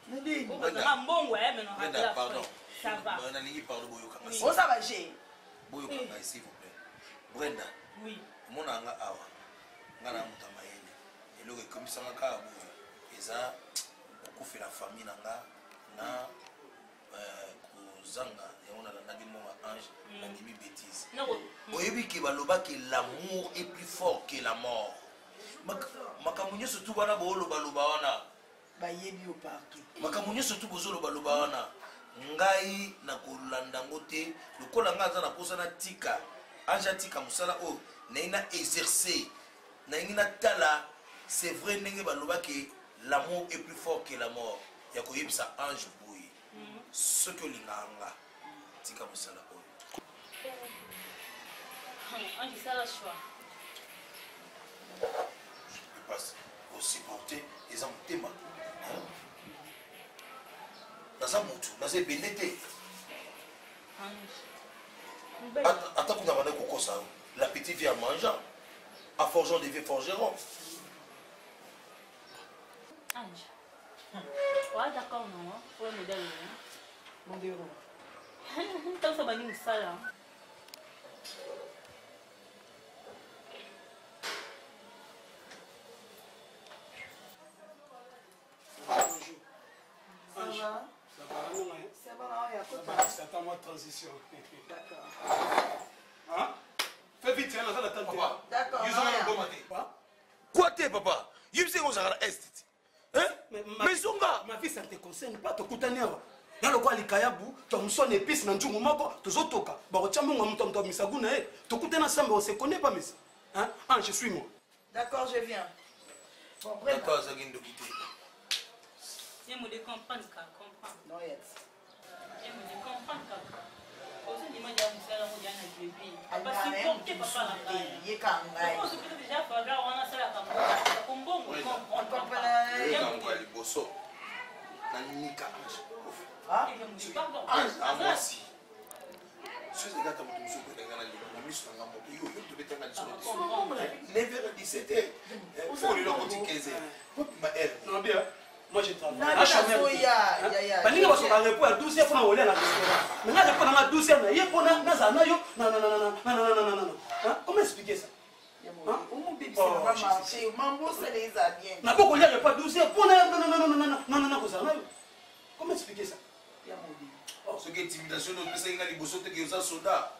oza mbongo mais non rappela pardon ça va nalingi pardon boyoka oza baje boyoka ngai s'il vous plaît Brenda oui mona anga awa nga na muta mayele eloko ekomisanga kaka boye eza kokufela famille na nga na kozanga yango nalandaki monga ange nandimi bêtise oyebi ke balobaki l'amour est plus fort que la mort makambo nyonso tu wana boolobaloba wana bayebi yo partout makambo nyonso tu bozolobaloba wana ngai nakolanda ngo te lokola ngai aza na posa natika ange atika mosala oyo nayi na exercer nalingi natala c'est vrai ndenge balobaki l'amour est plus fort que la mort ya koyebisa ange boye soki olingaka nga tika mosala oyo ange sala choix parce osupporte eza motema naza motu naza ebende te ata kuna banda kokosa l'appétit vient en mangeant en forgeant des vieux forgerons ange ouais d'accord non pour le modèle mon bureau tant ça bani musala Attends moi transition. D'accord. Hein? Fais vite, hein, papa. D'accord. Quoi t'es papa? You sais qu'on s'arrête est. Mais Zonga, ma vie ça ne te concerne pas, tu écoutes awa. Ya lokwa likayabu, tu as une épice na njungu moko, tu zotoka. Ba otiamu nga mutamta misaguna eh. Tu écoutes na samba, on se connaît pas mais. Hein? Ah, je suis moi. D'accord, je viens. Bon, d'accord, ça vient de quitter. Je me comprends, comprends. Non, yes. Je me comprends, kaka. Aussi, dis-moi, il y a un salaire où il y a un bébé. Parce que comme tu papa là, il est quand même. Comment se peut déjà faire là, on a ça là comme ça. Comme bon, on comprend. Il y a un gars qui bosse. Nanika. Ah, moi aussi. Je suis gars qui m'a dit que tu as gagné. Je suis un homme qui a gagné. 9h à 17h. Il faut lui donner 15h. Non, bien. Moi je travaille. Ah, je Parce que je suis arrivé à 12h pour aller à la restaurant. Mais là, je prends à 12h, il y a pour la Nazana. Non. Comment expliquer ça? Mon bébé, ça va marcher. Maman, ça les a bien. Je ne peux pas 12h pour non. Comment expliquer ça? Ce qui est intimidation, c'est que les bossos qui sont soldats.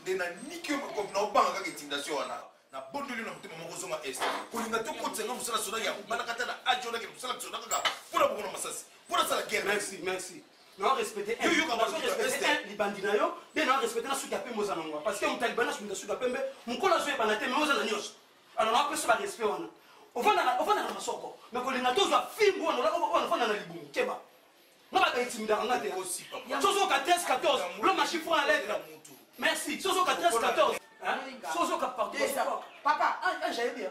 Des niqués comme nos banques avec intimidation. Na bondo lino mtima mongozoma est kulinga to kotsenga musala soda ya banakata na ajona ke musala soda kaka pura bokona masasi pura sala guerre. Merci non respecter yo ka respecter li bandina yo bien non respecter na suka pembo za nangwa parce que mutalibana suka pembe mukola zo ebana te mais oza na nyos alors na peso ba respect wana ofana na masoko mais kulinga to zo fimbo wana ofana na libumu keba na ba intimida ngate aussi soso ka 13 14 le machiffre à lettre merci soso ka 13 14 soso ka partout papa j'aime bien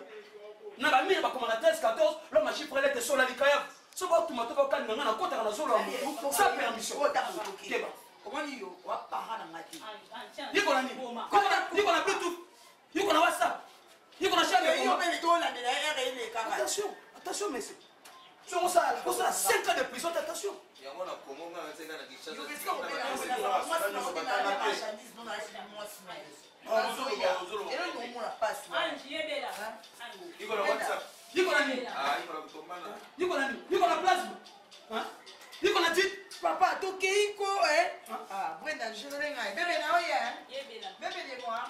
na ba mire ba komanda 13 14 le machiffre à lettre sur la likaya so ba tu mato ba kan na kota na solo mutu sa permission keba comment yo wa para na ngati yiko na nini yiko na bluetooth yiko na whatsapp yiko na chaîne yo be to la de la RL kaka attention monsieur tu on ça 5 ans de prison attention yango na Congo na tena na Kinshasa papa tokeiko Brenda je bébé na oya bébé de moi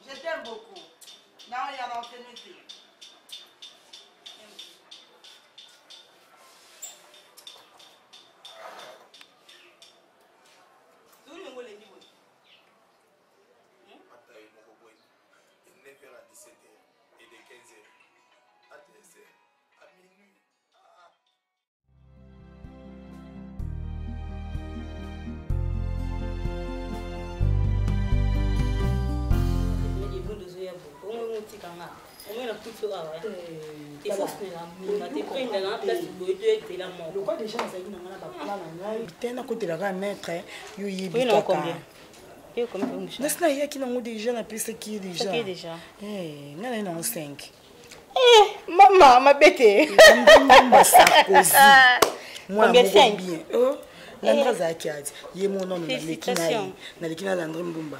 je t'aime beaucoup na oya na opportunité tena kotelaka maître yo yebikaka nasina yaki nango déjà napesaki déjà nga naye nango 5 mama mabete mbumba sarkozy mwana moko bien landre azalaki ati ye monono naleki na landre mbumba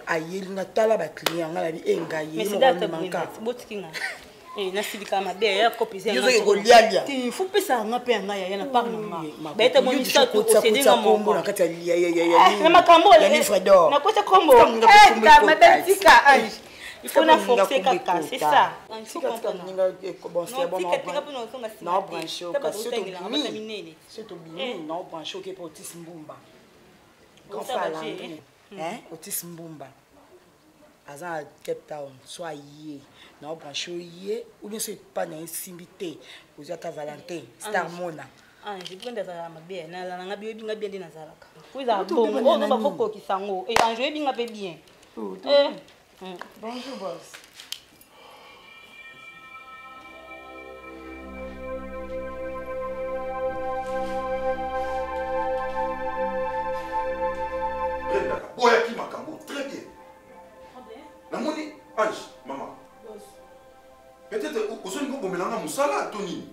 ayeli natala baclient nga nabi engai yemanka nasilika mabe ya kopesa kolialia faut pesa nga pe nga ya na par na beta monisa to osedenga kombo na kati na makambo ya livre d'or na kota kombo ta mabetika ange il faut na forcer kaka c'est ça bon c'est bon na branché au cas surtout bini na branché au ke Otis Mbumba grand frère Landry Otis Mbumba aza à Cape Town soit yé na branché yé ou bien c'est pas na simité aux ata Valentin Star Mona je prends des ala mabe na la nga bi nga bien na zalaka kuza bon on va foko kisango et enjoy bi nga pe bien bonjour boss Boya qui makambo très bien. La moni Ange maman. Peut-être ozo ngo bomelanga musala Tony.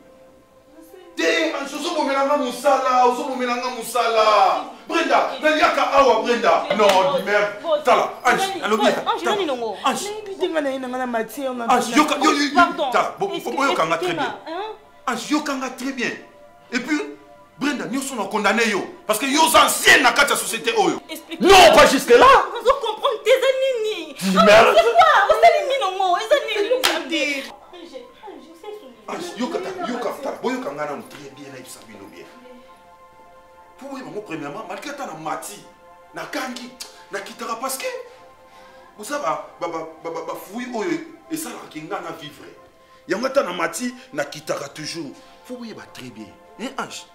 Te Ange ozo bomelanga musala. Brenda, naliaka awa Brenda. Non, di merde. Tala, Ange, alobi. Ange nongo. Ange, bitinga na ina na matière na. Ange yoka tala, faut yokanga très bien. Ange yokanga très bien. Et puis Brenda, nous sommes condamnés parce que nous sommes anciens dans la société. Non, pas jusque là. Vous comprenez tes années. Merde. C'est quoi? Vous allez mis non mot, les années. ngana très bien na ibisa bino bien. Pour moi premièrement malgré ta na mati na kangi na kitara parce que vous savez ba fouille oyo et ça la kinga na vivre. Yango ta na mati na kitara toujours. Faut moi ba très bien. Hein ange.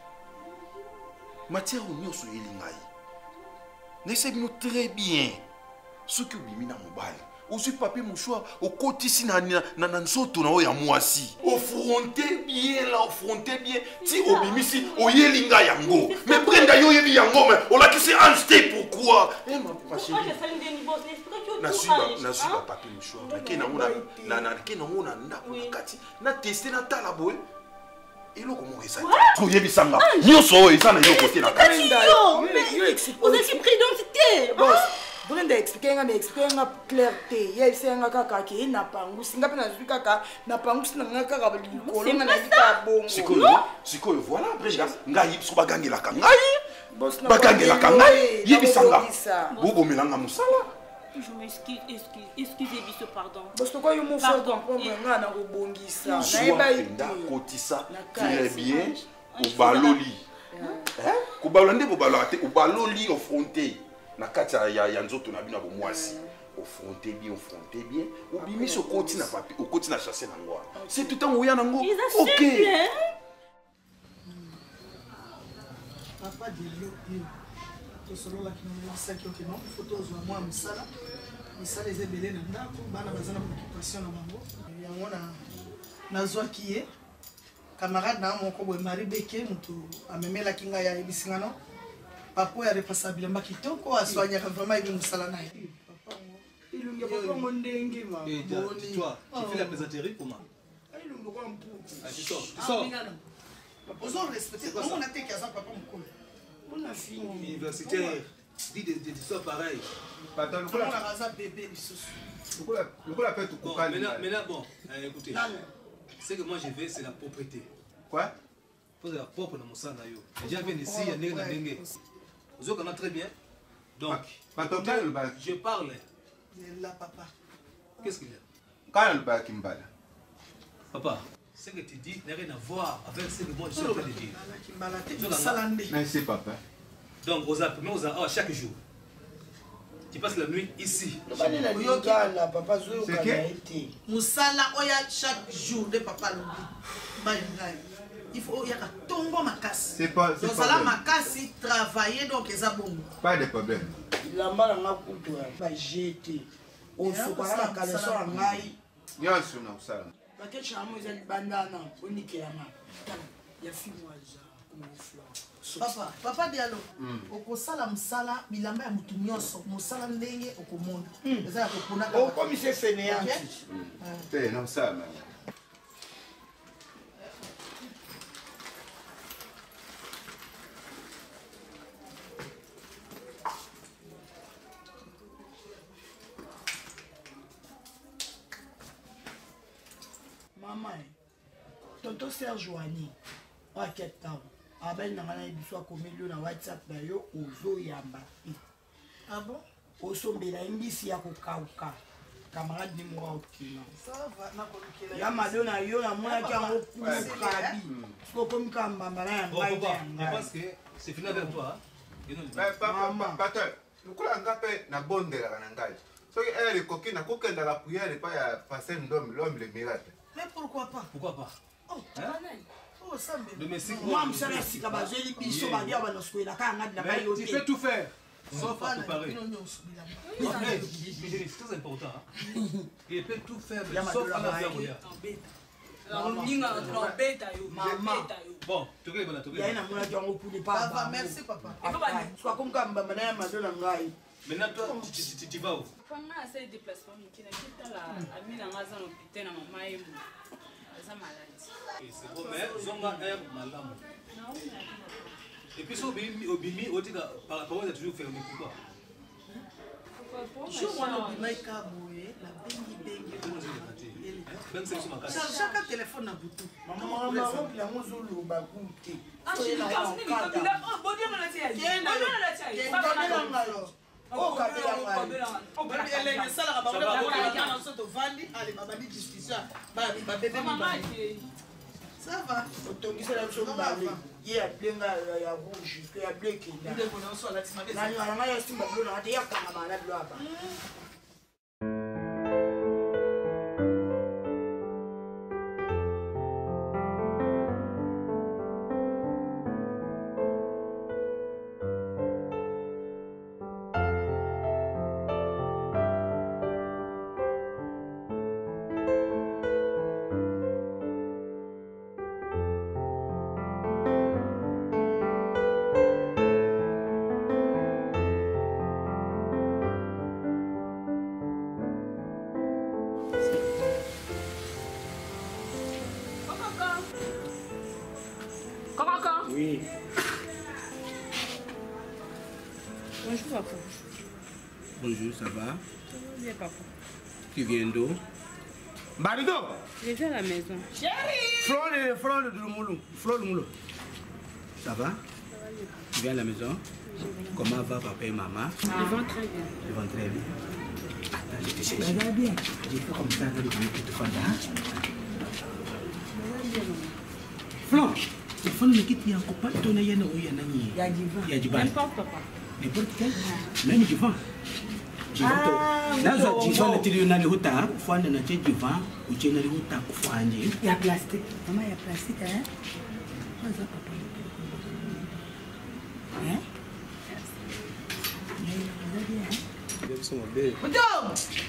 Matière au nyoso elingai. N'essaie nous très bien. Ce que bimi na mobile. Aussi papier mouchoir au côté ici na nsoto na oya mwasi. Affrontez bien là, affrontez bien. Si au bimi si o yelinga yango. Mais prenda yo yebi yango mais on l'a qui c'est acheté pourquoi? Eh ma chérie. Na suba papier mouchoir. Na kena ngona ndako na kati. Na tester na tala boy. Elo comment ça? Ko yebi sanga. Nyoso eza na yo côté na kati. Vous êtes pris d'identité. Boss. Brenda expliquer mais expliquer nga clarté. Ya isenga kaka ki na pangu. Singa pe na zika kaka na pangu sina nga kaka ba likolo nga na zika bongo. Sikoyo voilà Brenda. Nga yipso bagangela ka ngai. Boss na bagangela ka ngai. Yebi sanga. Bobo melanga musala. Je m'excuse, excusez biso pardon. Boss to quoi yo mo faire comprendre nga na kobongisa. Na eba ita kotisa très bien. Obaloli. Hein? Kobalande bobalate obaloli affronter. Na kati ya nzoto na bino bomwasi affronter bien obimi so koti na papier o koti na chasser na ngwa c'est tout temps oya nango OK papa de yo to solo la kino saki OK non photos wa moi musala misala ezebele na ndako bana bazana pour occupation na bango yango na zwa kiye camarade na moko boy Marie Beke mutu amemela kinga ya ebisinga no papa ya responsable mba kitoko aswanyaka vraiment ibi musala naye papa ilunge papa mondenge ma boni toi tu fais la plaisanterie pour moi ilunge kwa mpu tu sors papa on respecte on a teke ça papa mukolo on a fini universitaire dit des histoires pareilles papa on a raza bébé lisusu le quoi appelle tout coca maintenant bon écoutez ce que moi je veux c'est la propreté quoi faut la propre dans mon sang là yo déjà viens ici il y a na ndenge vous connaissez très bien. Donc, je parle. Là, papa. Qu'est-ce qu'il y a? Quand le bac Kimbala. Papa, ce que tu dis n'a rien à voir avec ce que moi je suis en train de dire. Merci, papa. Donc, chaque jour, tu passes la nuit ici. C'est qui? Moussala, chaque jour de papa Lobi. Il faut y a tomber ma casse. C'est pas donc ça ma casse travailler donc ça bon. Pas de problème. La mala na kutu ba jeter. On se para la caleçon en ngai. Ya suna usala. Ba ke chamo za bandana onike ya ma. Ya fimo aja. Papa Diallo. Okosala musala bilamba ya mutu nyonso musala ndenge okomona. Eza ya kokona ka. Comme c'est fainéant. C'est non ça même. Maman, tonton Serge Wani, à Cape Town, abel nangana biso akomeli na WhatsApp na yo ozo yamba. Ah bon? Osombela ngisi ya kokauka. Camarade ni moi okina. Ça va na kolukela. Ya madona yo na mona kango kukabi. Siko comme kambamba na ya ngai. Je pense que c'est fini avec toi. Papa, lokola ngape na bondela na ngai. Soki elle est na kokenda la prière pas ya passer l'homme le miracle. Mais pourquoi pas? Pourquoi pas? Oh, oh ça me. Domestique. Moi msala sika bazeli biso ba dia ba no skoela ka ngadi na ba yo. Tu peux tout faire. Sauf à préparer. C'est très important. Il peut tout faire, mais sauf à la faire. Bon, tu regardes, tu regardes. Merci, papa. Sois comme quand maman a madonna ngai. Maintenant, toi, tu vas où? Pendant ces déplacements, qui n'a pas la amie dans la zone hôpital, maman est malade. C'est bon, mais Zonga est malade. Et puis, au Bimi, par rapport à toujours fermé, pourquoi? Je vois le Bima Kaboué, la bengi. Chaque téléphone a bouton. Maman, la mozolo bagoute. Ah, je suis là. Oh, bon Dieu, on a dit. Oh, elle ça la Ça va. Otongisa la biso bale. Ye aplenga ya rouge, que ya bleu qui là. Ndeko na so la timabeza. Na ngala ya simba bleu na te ya kanga bala bleu aba. Oui. Bonjour, papa. Bonjour, ça va? Ça va bien, papa. Tu viens d'où? Marido! Je viens à la maison. Chérie! Flore de Moulou. Flore de Moulou. Ça va? Ça va bien. Tu viens à la maison? Comment va papa et maman? Ils vont très bien. Ils vont très bien. Attends, je te cherche. Ça va bien. J'ai fait comme ça, là, le bruit que tu fais là. Ça va bien, maman. Flore! Téléphone ne quitte pas encore pas ton aïe ou yana ni. Il y a du vent. Il y a du vent. N'importe papa. N'importe quel. Même du vent. Nazo jivan na tili na lihuta kufanya na je jivan uje na lihuta kufanya ya plastic. Mama ya plastic hein? Kwanza papa. Hein?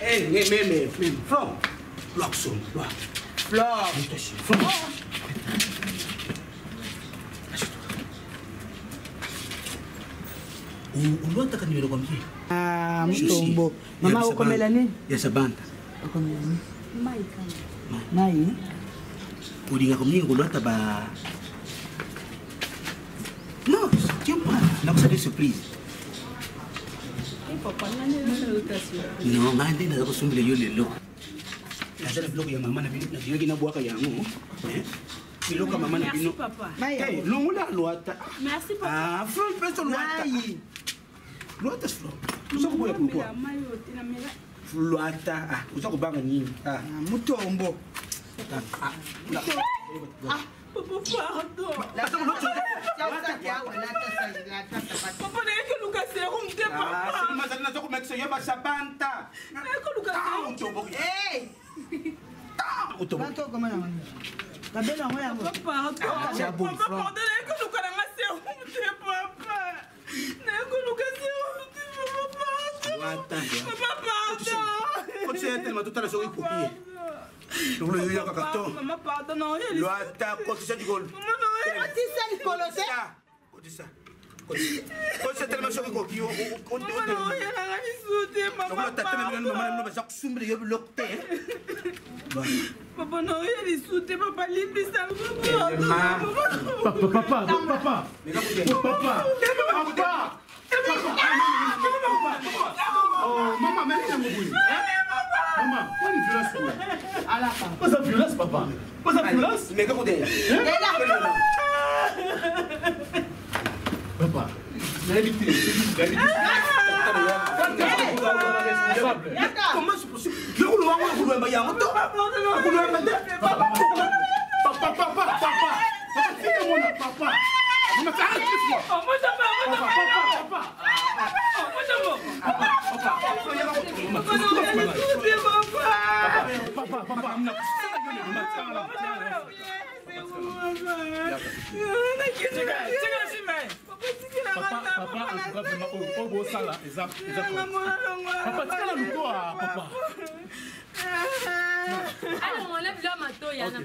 Hey, mais, Flore. Flore. Unataka niwe nakwambia? Mtombo. Mama uko melani? Ya sabanta. Uko melani? Mai kama. Mai. Ulinga kumnyinga kulota ba. No, tiens pas. Nakusa de surprise. Papa, nani rotation? No, ngande na kusumbile yule lo. Lazima vlog ya mama na bino na yeye kinabwaka yangu. Biloka mama na bino. Merci papa. Hey, longula loata. Merci papa. Ah, Flore peso loata. Loata Flore. Uza kuboya pourquoi? Loata. Ah, uza kubanga nini? Ah, mutombo. Ah, Papa, pardon. Papa, n'est que Lucas Serum, t'es papa. Ah, c'est le mazalina zoko mekse yeba sabanta. N'est que Lucas Serum. Hey! Utombo. Banto comment na mami? Kabela ngoya ngo. Papa, pardon. Papa, pardon, n'est que Lucas Serum, t'es papa. N'est que Lucas Serum, t'es papa. Loata. Papa, pardon. Quand tu es tellement tout à l'heure sur le copier. Double de yaka kato. Maman, pardon, non, il Loata, quand tu sais du gol. Maman, non, Ati sali kolose. Kodisa. Quand tu es tellement sur le copier, on Maman, non, il a la misouté, maman. Maman, t'as tellement maman, maman, ça soumble le bloc. Papa, non, il est sauté, papa, libre, ça. Papa. Oh, maman, mais maman, pas une violence. Pas de violence, papa. Pas de violence. Mais comment dire? Papa, comment c'est possible? Je vous le vois, Alors, on lève l'homme à toi, Yana.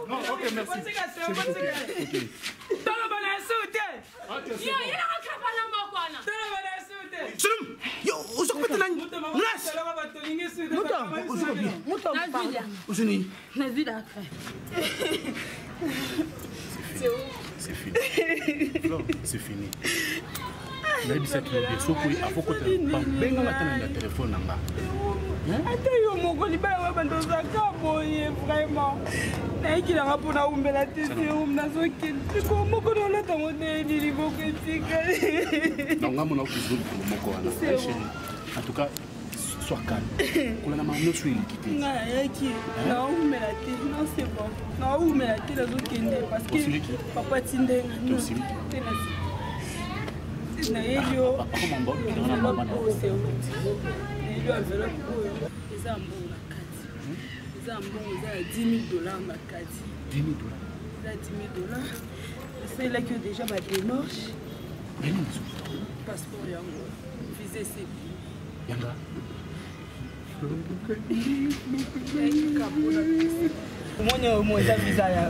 Non, ok, merci. C'est fini. C'est fini. nayebisa kilobi soki afokote babenga matana na telefone na nga ata yo moko libala wa bandozaka boye vraiment nayekilanga mpona umbela te serum nazokende ko moko nolotango neni liboko etika nanga mona okizwa likolo moko wana chéri en tout cas sois calme kolana manoso eliki te nayaki naumela te non c'est bon naumela te nazokende parce que papa tindenga te nasi nayeli yo enveloppe oyo eza mbongo na kati eza mbongo eza ya 10 000 $ na kati 10 000 $. eza 10 000 $. esalelaki yo déjà badémarche passeport yango visa esebi yanga omoni omo eza visa ya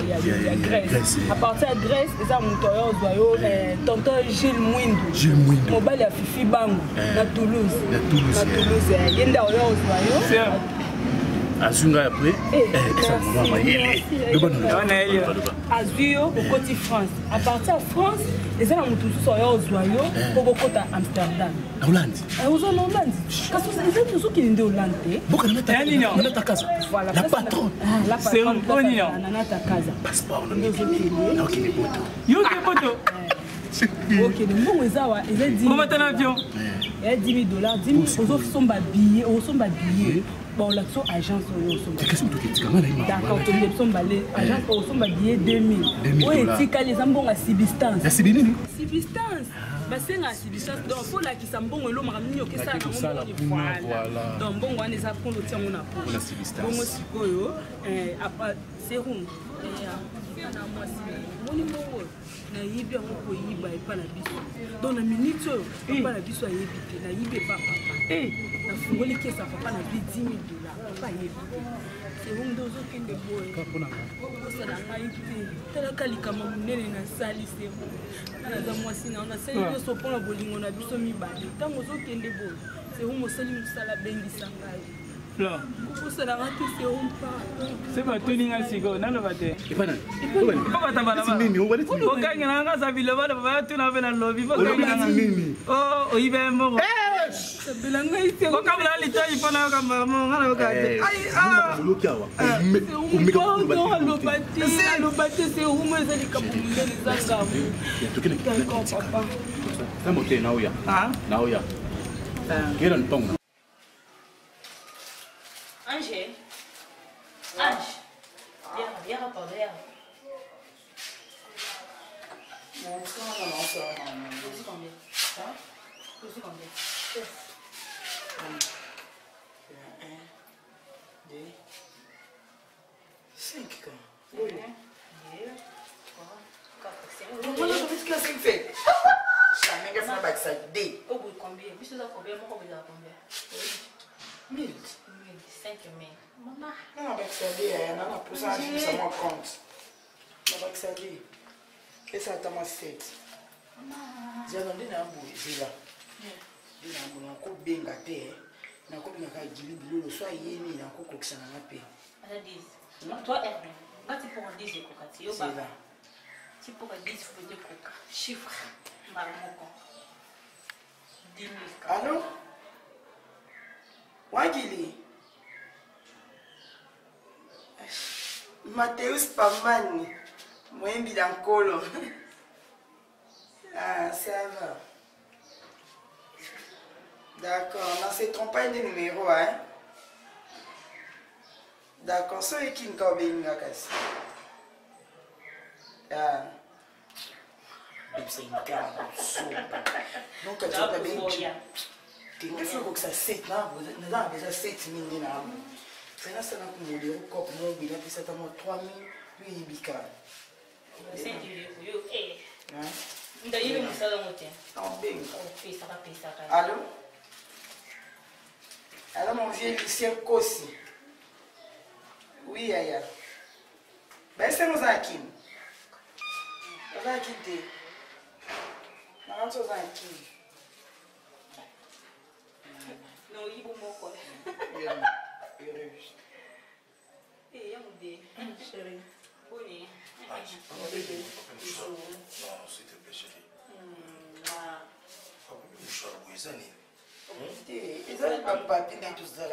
Grèce à partir ya Grèce eza moto oyo ozwa yo tonton Gilles Mwindu mobali ya Fifi Bango na Toulouse ye nde oyo ozwa yo azunga après azwi yo okoti France à partir ya France eza na moto mosusu oyo ozwa yo mpo bokota Amsterdam na Hollande oza na Hollande kasi eza tozokende nde Hollande te bokananata kaza la patron nanata kaza passeport okende poto okende mbongo eza 10 $. ozosomba billet baolakisa agence oyo d'accord tolebisomba le agence osomba billet 2000 oyo etikali eza mbongo ya substance basenga ya substance donc fo olakisa mbongo elomaka nini okesala nango voilà donc mbongo wana eza mpo lotiango na po bongo sikoyo serum na mwasi moni mbongo nayibi yango koyiba epa na biso donc na minute oyo epa na biso ayebi te nayibi epa papa nafungoli kesa papa na bi 10 000 $. Papa ayebi te serum nde ozokende boye okosala ngai te talaka likama monene nasali serum naza mwasi nao nasali nyonso mpona bolingo na biso mibale ntango ozokende boye serum osali mosala bengisa ngai okosalanga te serum se batuninga sikoyo naloba te okangela nga sa bilobana bayatuna mpe na lobi oyibe mbongo sabelanga ite okamula litoi mpona yokamba monga nayoka te aloba te serumo eza likambo monene ezangamu namote naoya kela ntongo Ange, viens rapporter. Non, c'est combien? Hein? C'est combien? 1, 2, 5 quand? Oui. 2, 3, 4, 5. Comment est-ce que c'est fait? Je ne sais pas ça. D. Au bout de combien? Puis c'est combien? Moi, combien? 1000. 5 000. Maman. Non, avec ça, il y a un pourcentage de mon compte. Avec ça, et ça t'a ma 7. J'ai demandé à vous, j'ai là. J'ai demandé à vous, bien gâté. Je vais vous dire, soit il y a un coco qui s'en a payé. Toi, Hervé, quand tu pourras 10 coca, tu es là. Tu pourras 10 fruits de coca. Chiffre. Marmoko. 10 000. Allô? Wagili? Mateus Pamani, Moembi Dankolo. Ah, ça va. D'accord, on s'est trompé de numéro, hein? D'accord, c'est qui nous a bien cassé. Ah. C'est une carte donc, tu as bien. Il faut que ça 7 là, vous avez déjà 7 000 là. C'est là ça n'a pas de cop mon bilan puis ça t'a 3 000 puis il bica. C'est du yo hein? D'ailleurs nous ça dans moté. En bien. Ça va payer ça. Allô? Alors mon vieux Lucien Kossi. Oui Aya. Ben c'est nos Akim. On va quitter. On va tous Akim. Non, il est bon quoi. Heureuse. Et il y a des chérie. Bonne. s'il te plaît, chérie. Mouchoir, oui, ça n'est. Ils ont pas papier de tout ça.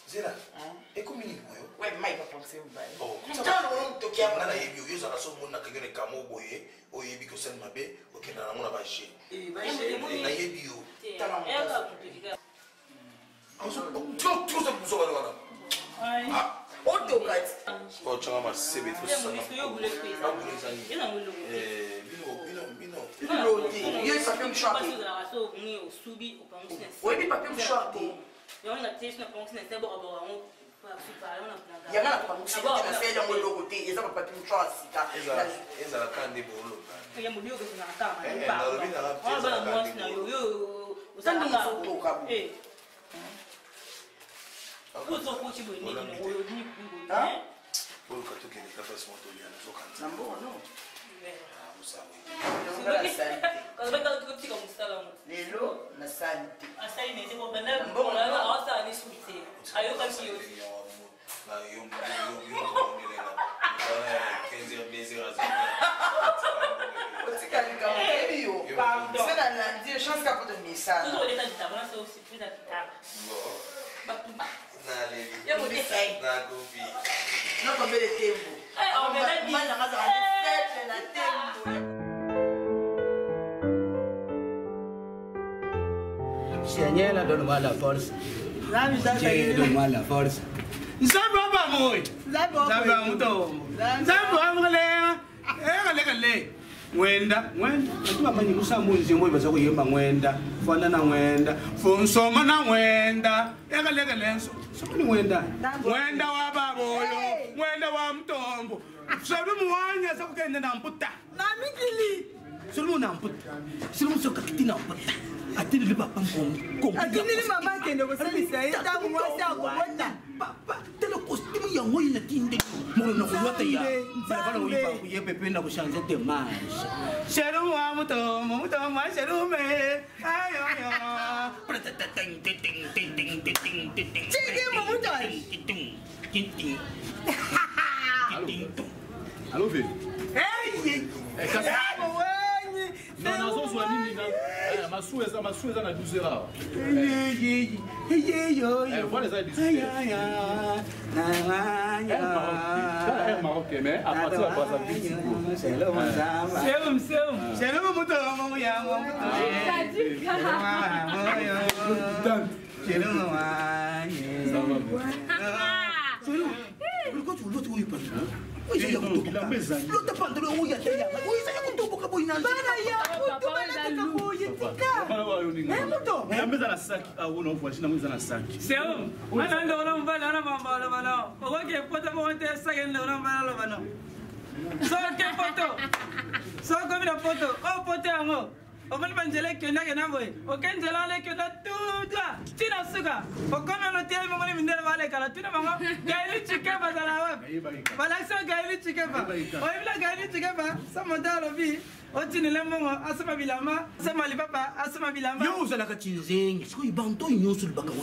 Zela, et comme il est ouais, mais il va penser au bail. Oh, ça va. Tu as un aïe, il y a un son mon accueil de camo boyé, au yébi que ça m'a bé, au Kenya, on a bâché. Et bâché, il y a yébi. Tout ça pour ça. Ah, autocrate. Oh, tu as ma CB tout ça. Il y a papier mouchoir. Oui, mais papier mouchoir. Il y a un papier mouchoir. Ils ont la canne de boulot. Il y a un papier mouchoir. Seigneur, donne-moi la force. Dieu, donne-moi la force. Nzamba moy. Nzamba muto. Nzamba amrele. Kale. Wenda. Atuba manye musamunzi moy baza kuyemba wenda. Fana na wenda. Fonsoma na wenda. Kale lenso. Sokuni wenda. Wenda wa baboyo. Wenda wa mtombo. Sabu muwanya sakukenda na mputa. Na mikili. Sulu na mputa. Sulu sokakiti na mputa. Atini le papa mkongo. Atini le mama kende ko salisa ita ko mwasi akobota. Papa, tele costume ya ngoyi na tinde. Moro na kulota ya. Bana uyipa kuyepe penda ku changer de marche. Sheru wa muto ma sheru me. Ayo yo. Ting ting ting ting ting ting ting ting. Chige mo muto. Ting ting. Allo filho. Ei! É casado. Não sou sua menina. Mas sua na 12 horas. Vou dizer disso. É maroquês, né? A partir da próxima 25. Selum muito amo ya. Open Banjele Kenda Boy, Oken Jalale Kenda Tuda, Tina Suga, Okona Hotel Mamma Mindel Vale Calatina Mama, Gaili Chicaba, Balaxa Gaili Chicaba, Oila Gaili Chicaba, Samantha B, Otini Lambo, Asama Bilama, Samali Papa, Asama Bilama. You was like a chinzing, so you bound to use the Bakawa.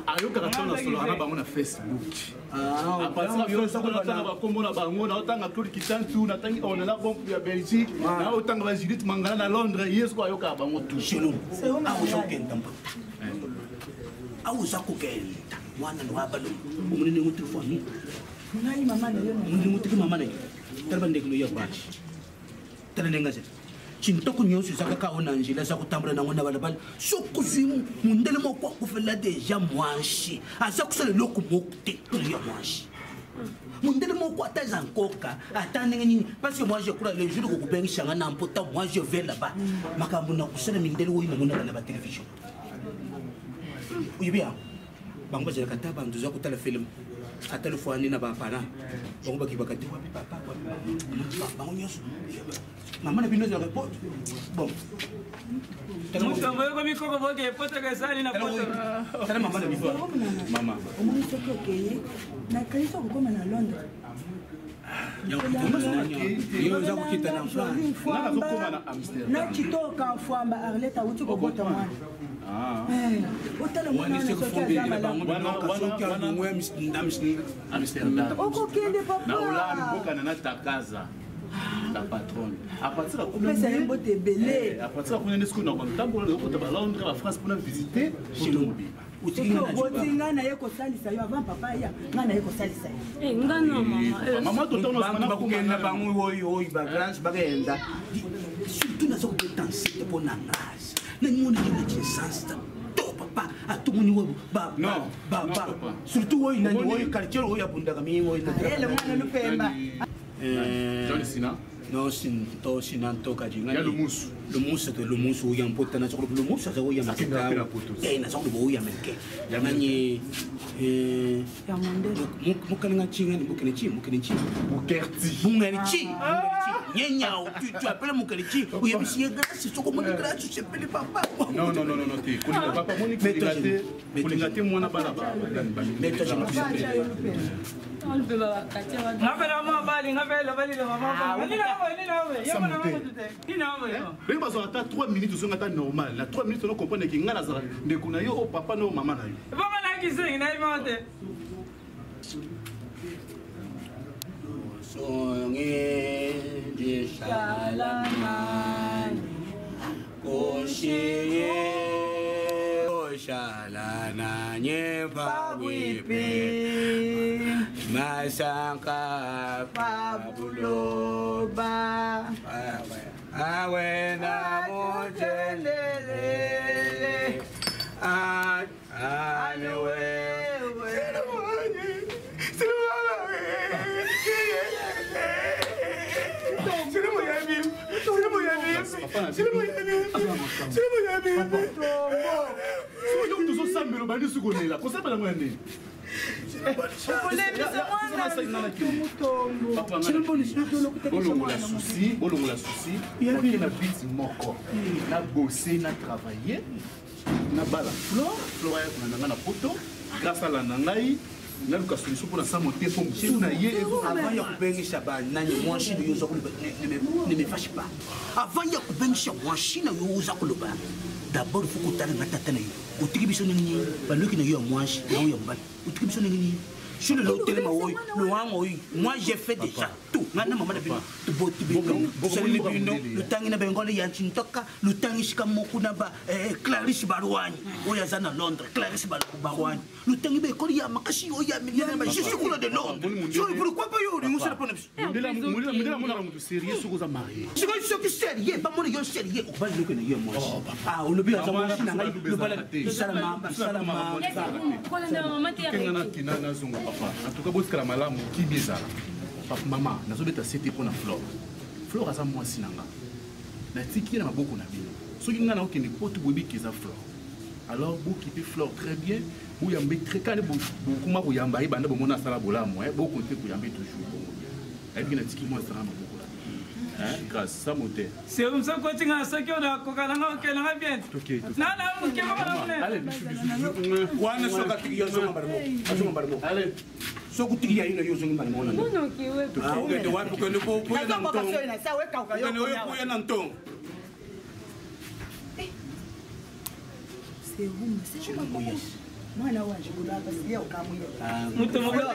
Are you going to on Facebook? A partir de hoje, eu estava como na Bangona, eu estava tudo que tanto, na tangue, ou na bomba da Bélgica, na outra na Judith Mangala na Londres, e isso eu acabo muito. Chelo. A usa quem tampa. A usa quem tá. Mwana no abalo. O menino muito telefone. Ngai mama na yo. O menino muito mama na yo. Trabande kulo ya bashi. Talenga ze. Chintoko nyoso saka ka ona njila sa kutambula na ngona balabala. Sokuzimu mundele mo kwa kufela deja mwanshi. Asa kusale loku mokute kulo ya mwanshi. Mundele mo kwa taza nkoka atandenge nini parce que moi je crois les jours que ben changa na mpota moi je vais là-bas. Makambo na kusala mindele wo ina ngona na ba television. Uyibia. Bango je kata bandu za kutala film. Atale fwani na ba para. Bango ba kibakati wa papa wa. Bango nyoso. Mama na bino za report. Bon. Mtambo kwa mikoko boke poto kasani na poto. Tana mama na bino. Mama. Omoni soko keye na kanisa kokoma na Londres. nakitoka mfwamba arleta uti kokota mwana okokende papa la patronne. À partir de Londres, la France pour visiter chez nous. Non, c'est un toka il y a le mousse. Le mousse, où il y a un pot de le mousse, ça où il y a un peu de mais parce que 3 minutes sont normal. La 3 minutes on comprend que ngala za ndekuna yo papa no mama na yo. Papa na kisengi na imonte. Songe de shalana koshiye o shalana nyepa wipe masanka pabuloba awena motelele anewe bolongola souci il y a bien la bite moko na bosser na travailler na bala flora na na poto grâce à la nangai na luka solution pour la samoté pour na ye avant ya kubengisha ba nani mwanshino yoza kuloba ne me fâche pas avant ya kubengisha mwanshino yoza kuloba d'abord faut que tu tata na yo utikibisho nini baloki na yo mwanshi na yo mbali utikibisho nini sur le hôtel moi j'ai fait déjà tout maintenant maman de tu boti le temps ina bengole ya chintoka le temps ishika moku na ba Clarisse Barwani oya zana Londres Clarisse Barwani le temps ibe ko ya makashi oya miliana ba je suis couleur de Londres pourquoi pas yo nous ça pas modela mona mutu sérieux sur za marié je suis sûr que sérieux pas mon yo sérieux on va le que yo moi ah on le bien ça moi na le bala salama en tout cas boska la malamu ki bizarre papa maman nazobeta c'était pour na flore aza mwasi nanga na tiki na maboko na bino soki nga na okende poto boyebi keza flore alors bokipe flore très bien boyambe très kale bokuma koyamba ye banda bomona asala bolamu bokonte koyambe toujours bongo ayebiki na tiki mwasi na maboko na grâce ça monte c'est comme ça quand tu as ça qui on a kokalanga okelanga bien na muke bana allez wana soka tiki yo zo mbarmo allez soku tiki ya ino yo zo mbarmo na non kiwe ah okay de wapi ko ko ya na ntongo ko ya na ntongo c'est vous c'est comment mwana wanje kulapa siya ukamwe mutu mukolo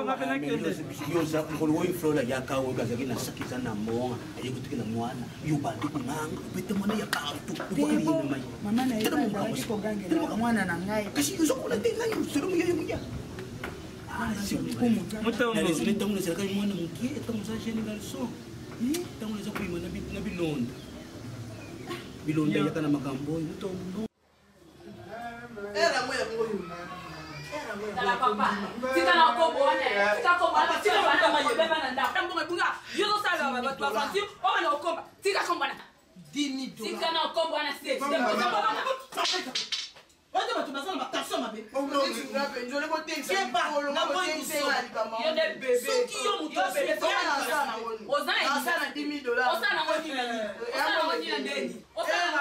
ngapela kende yo za ngolo wo inflola yaka wo gazaki na sakita na monga ayekutikela mwana yo bantu kunanga bete mwana ya kartu ubakali yini mai mama na yeba ndaki ko gangela mwana na ngai kasi yo zokola tenga yo serumu yo muya mutu na les leta mwana serikali mwana mukie etamuza jeune garçon tamuza kuima na bilonda yaka na makambo mutu era moya ngoyo Dala papa, tika na koboane, tika koboane, tika bana mabeba na nda. Tambonga bunga, yozo sala ba tu afanti, o na okomba, tika kombana. $10,000. Tika na kombana se. Watu watu basana bakasho mabe. Njole ko tense ba, na ko tense ali kama. Yo de bébé. Soki yo muto bébé sana. Oza $10,000. Osana ngoni na nini? Osana ngoni na ndeni. Osana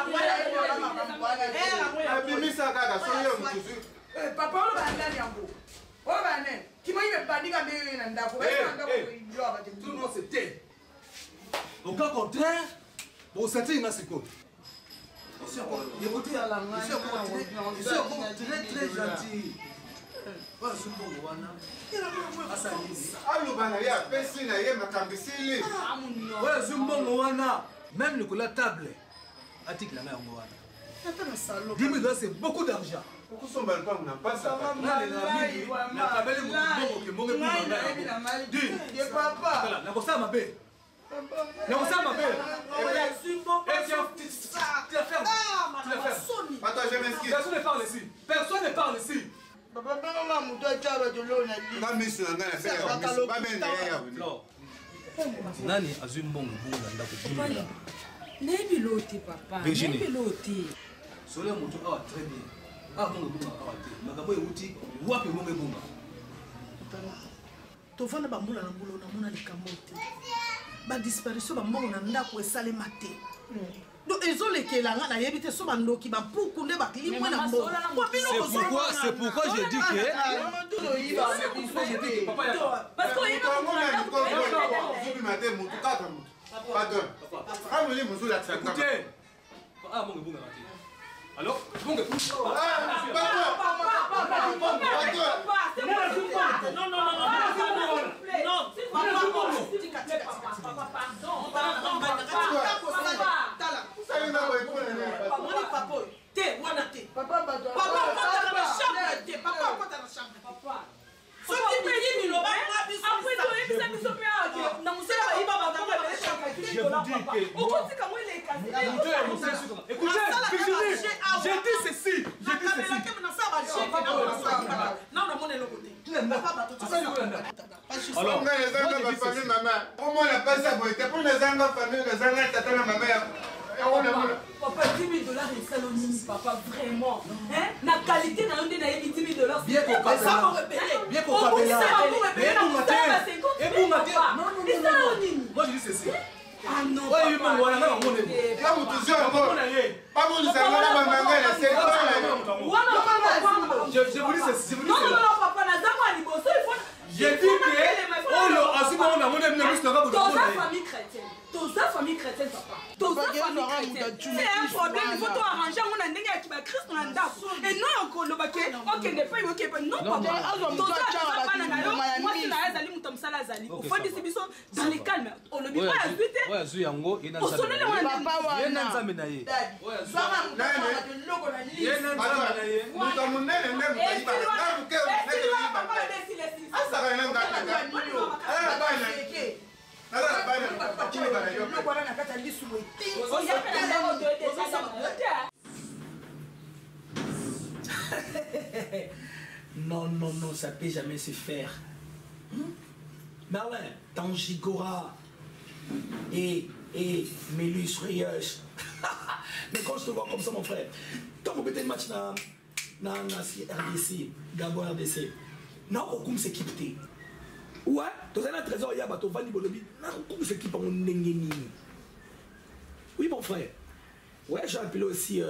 Papa, on va aller à Niambo. On va aller. Qui Tout le monde se tait. Au cas contraire, bon, c'était une massicole. Écoutez, ils sont très très gentils. Même le la table, article la 10 000 $, c'est beaucoup d'argent. Pourquoi sont pas pas ça? Personne ne parle ici. Nani azui mbongo bunga ndako. Nebi loti papa. Nebi loti. Solo moto awa très bien. Ah bongo bunga awa te. Makabo euti wapi bongo bunga. Tovana bambula na mbula na mona likambo te. Ba disparition ba mbongo na ndako esalema te. Donc ezolekela nga na yebi te so bandoki ba pukunde ba klimwe na mbongo. C'est pourquoi je dis que alors, bon, j'ai dit ceci. Alors, comment on a pas ça pour les familles, les Papa, 10 000 $, c'est salonini, papa, vraiment. Hein? La qualité n'a pas 10 000 $. Bien qu'on passe là. Bien qu'on passe là. Et pour mater. Non. Moi, je dis ceci. Ah non. Ouais, il m'a voilà, non, mon est. Pas mon toujours. Pas mon ça va la maman, c'est quoi? Je vous dis ceci. Non, papa, la dame a liboso, il faut. J'ai dit que oh le asuma on a mon ami ne sera pas dans la famille chrétienne. Dans la famille chrétienne papa. Dans la famille chrétienne. C'est un problème, il faut tout arranger on a ndenge qui va Christ on ndako. Et non encore le baké, OK n'est pas OK non papa. Dans la bana na yo, moi c'est na azali mutamsala azali. Au fond des biso dans le calme. On le bi pas azute. Ouais azu yango ina nzambe. Papa wa. Ina nzambe na ye. Ouais azu. Bana de logo na li. Ina nzambe na ye. Muta munene ndem kaiba. Na buke Non, ça peut jamais se faire. Merlin, Tangigora et Mélus Reyes. Mais quand je te vois comme ça, mon frère, quand vous mettez le match dans RDC, Gabon RDC, non, aucune s'équipe. Ouais, tu as un trésor, il y a bateau, Vani Bolobi, non, aucune s'équipe en Nengeni. Oui, mon frère. Ouais, j'ai appelé aussi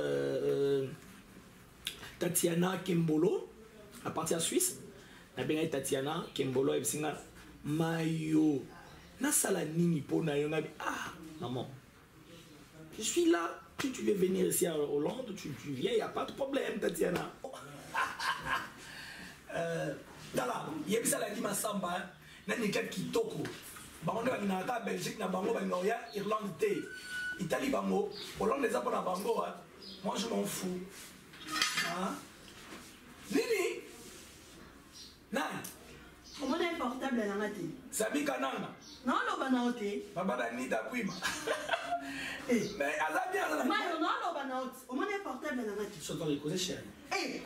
Tatiana Kembolo, à partir de Suisse. J'ai Tatiana Kembolo, et puis Mayo. Nasala Nini pour Nayonabi. Ah, maman. Je suis là. Si tu veux venir ici à Hollande, tu viens, il n'y a pas de problème, Tatiana. Dala, il y a ça qui m'a samba, il y a des gens qui toko. Bango na Belgique na bango bango ya Irlande té. Italie bango, Hollande les apona bango. Moi je m'en fous. Hein? Nini? Nan. Comment est portable dans la télé? Sabi kanana. Non, non, banauté. Papa dani da kuima. Mais ala bien ala. Non, non, banauté. Comment est portable dans la télé? Je dois écouter cher. Eh,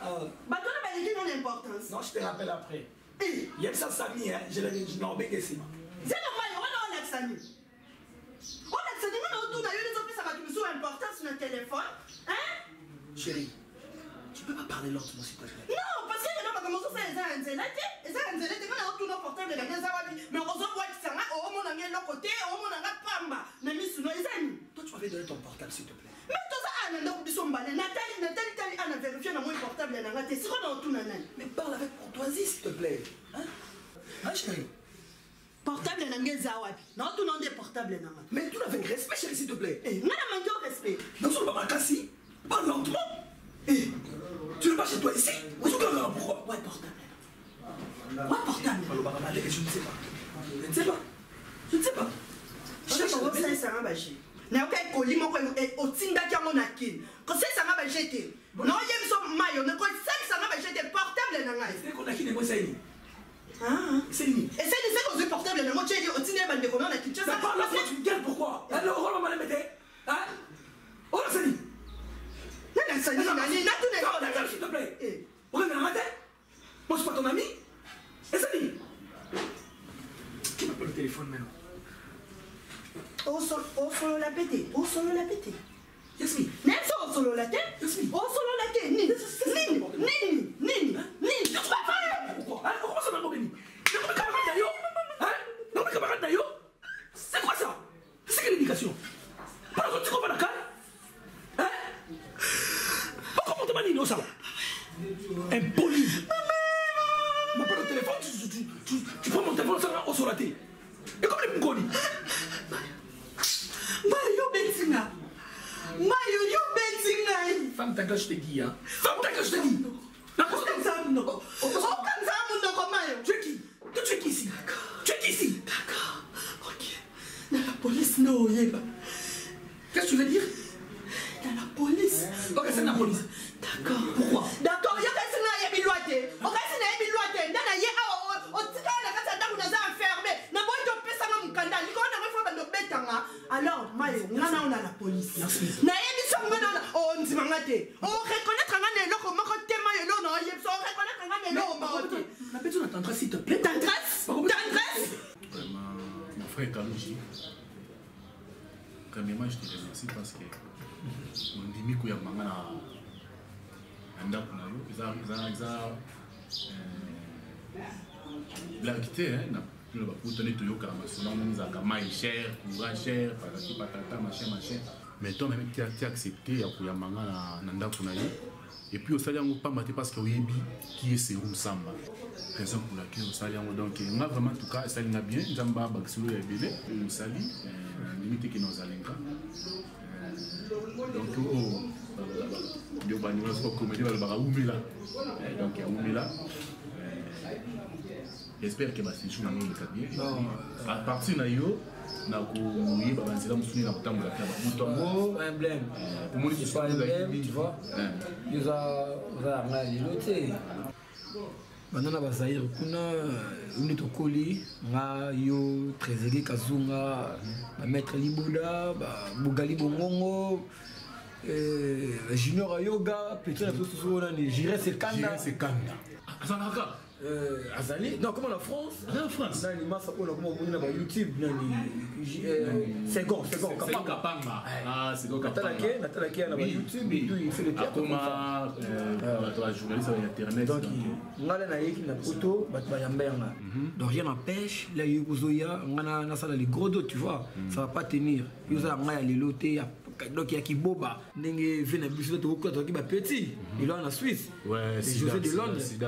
bateau n'a pas dit non l'importance. Non, je te rappelle après. Il y a ça Sami, hein, je l'ai dit, non, mais qu'est-ce que c'est normal, on a Sami. On a Sami, on a autour d'ailleurs, les autres, ça va te mettre importance sur le téléphone. Hein? Chérie, tu peux pas parler lentement, s'il te plaît. Non, parce que les gens vont commencer à faire les internet. Les internet, quand on a autour nos portables, les gens vont dire, mais on voit que ça va, on a mis l'autre côté, on a mis Pamba. Mais mis sous nos amis. Toi, tu m'avais donné ton portable, s'il te plaît. Mais tout ça, on a Nathalie, on a vérifié dans mon portable, on a raté. C'est quoi dans tout, Nanan? Mais parle avec courtoisie, s'il te plaît. Hein? chérie. Portable nanga zawapi. Non, tout le monde est portable nanga. Mais tout avec respect, chérie, s'il te plaît. Eh, on a manqué au respect. Dans son maman Cassie, parle lentement. Eh, tu n'es pas chez toi ici? Pourquoi? Ouais, portable. Ouais, portable. Je ne sais pas. Je ne sais pas. Je ne sais pas. Je sais pas où c'est ça, Baché. Na okai kolimo ko otinda kyango na kin. Ko c'est ça nga bajete. Non yem so mayo ne ko c'est ça nga bajete portable na nga. C'est qu'on a qui n'est pas ça. Ah, c'est ni. Et c'est que portable na moi tu dis otinda bande ko na kin. Ça parle là tu me gueules pourquoi? Alors on va me mettre. Hein? On a fini. Non, ça ni na tout n'est s'il te plaît. Eh, on va me matin. Moi je suis pas ton ami. Et ça ni. Qui m'appelle le téléphone maintenant? Oh solo la pété, oh solo la pété. Yasmine. Même ça oh solo la tête. Yasmine. Oh solo la tête. Nini. Tu vas pas. Pourquoi? Hein? Comment ça m'a béni? C'est quoi mes camarades d'ailleurs? Hein? Non mes camarades d'ailleurs? C'est quoi ça? C'est quelle éducation? Pas que tu comprends la canne? Hein? Comment tu m'as dit non ça? Impoli. M'appelle au téléphone, tu prends mon téléphone, ça va au solo la tête. Et comme les Mungoni. Mayo Benzinga. Mayo yo Benzinga. Femme ta gueule, je te dis, hein. Femme ta gueule, je te dis. Non, tu es qui? Tu es qui ici? Tu es qui ici? D'accord. Ok. Dans la police, non, yeba. Qu'est-ce que tu veux dire? Dans la police. Ok, c'est la police. D'accord. Pourquoi? D'accord, il y a quelqu'un qui a biloité. Ok, c'est la biloité. Dans la yé, on tient la case à nous enfermé. N'a pas été opé ça mon candidat. Ni qu'on a fait dans betanga. Alors, Mayo, on a la police. Na yé ni songo na on dit mangate. On reconnaître ngane loko mako tema yelo na yé so reconnaître ngane loko mako. Ma petite on t'entrasse s'il te plaît. T'entrasse? Vraiment, mon frère Kalouji, premièrement, je te remercie parce que mon ami qui a mangé un ndako na yo, il a quitté, hein, le baputo ne toyo karamasona, nous a gamai cher, courant cher, patati patata, machin. Mais toi même tu as accepté ya kuyamanga na ndako na yo. Et puis au salaire pas maté parce que oyebi qui est Serum Samba. Raison pour laquelle au salaire donc on a vraiment en tout cas ça l'a bien, Nzamba Baksolo ya bébé, on sali limite que nos alenka. Donc yo bani waso comédie ba umela. Donc ya umela. J'espère que c'est chou na nous le bien. À partir na yo na ko yeba banzela musuni na kutamula kaba mutongo emblème pour moi c'est pas emblème tu vois ils a ngali loté banana bazaire kuna uni tokoli nga yo trésorier Kazunga ba maître Liboda ba Bugali Bongongo junior yoga peut-être tout ça on a Jire Sekanda Azanaka Azali non comment la France la France là les masses on a comment on a YouTube c'est bon Kapanga c'est bon Natala qui a na YouTube il fait le théâtre comme la journaliste sur internet donc ngala na yeki na photo bat ba yambenga donc rien n'empêche là yuzoya ngana na sala les gros dos tu vois ça va pas tenir yuza ngaya leloté donc il y a qui boba ndenge vena biso to ko to ki ba petit il est en Suisse ouais c'est José de Londres c'est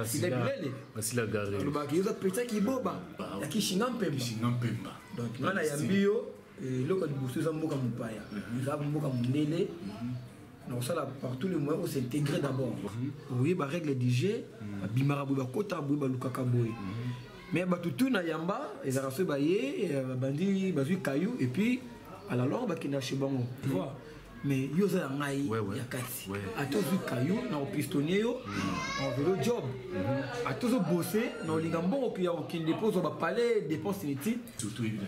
la gare le ba ki yuza petit qui boba ya ki shingampemba donc ngana ya mbio loko de busu za mboka mupaya za mboka mundele donc ça là par tous les moyens on s'intégrer d'abord oui ba règle du jeu bimara bo ba kota bo ba lukaka boy mais ba tutu na yamba ezara so ba ye bandi bazui caillou et puis à la longue bakina chez bango tu vois mais yo za ngai ya kati atozu caillou na pistonnier yo on veut le job atozo bosser na olinga mbongo ki ya okinde pozo ba palais dépenses inutiles surtout évidemment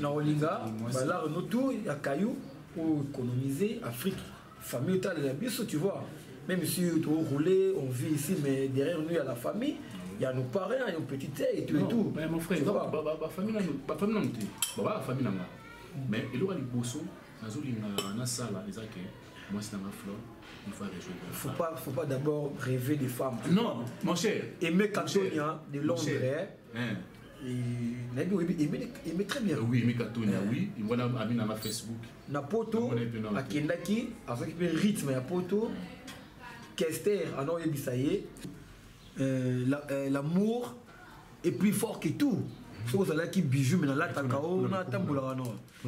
na olinga ba la no tout ya caillou pour économiser Afrique famille tal la biso tu vois même si tu rouler on vit ici mais derrière nous il y a la famille il y a nos parents il y a nos petits et tout et tout mais mon frère ba famille ba famille nanga mais il aura les bossons na sala les que moi c'est dans ma fleur il faut rejoindre faut pas d'abord rêver des femmes non mon cher aimer Katonia de Londres aimer très bien oui aimer Katonia oui il voit ami na Facebook na poto akendaki azokipe rythme ya poto Kester alors yebisaye l'amour et plus fort que tout. Ce que ça qui bijou mais là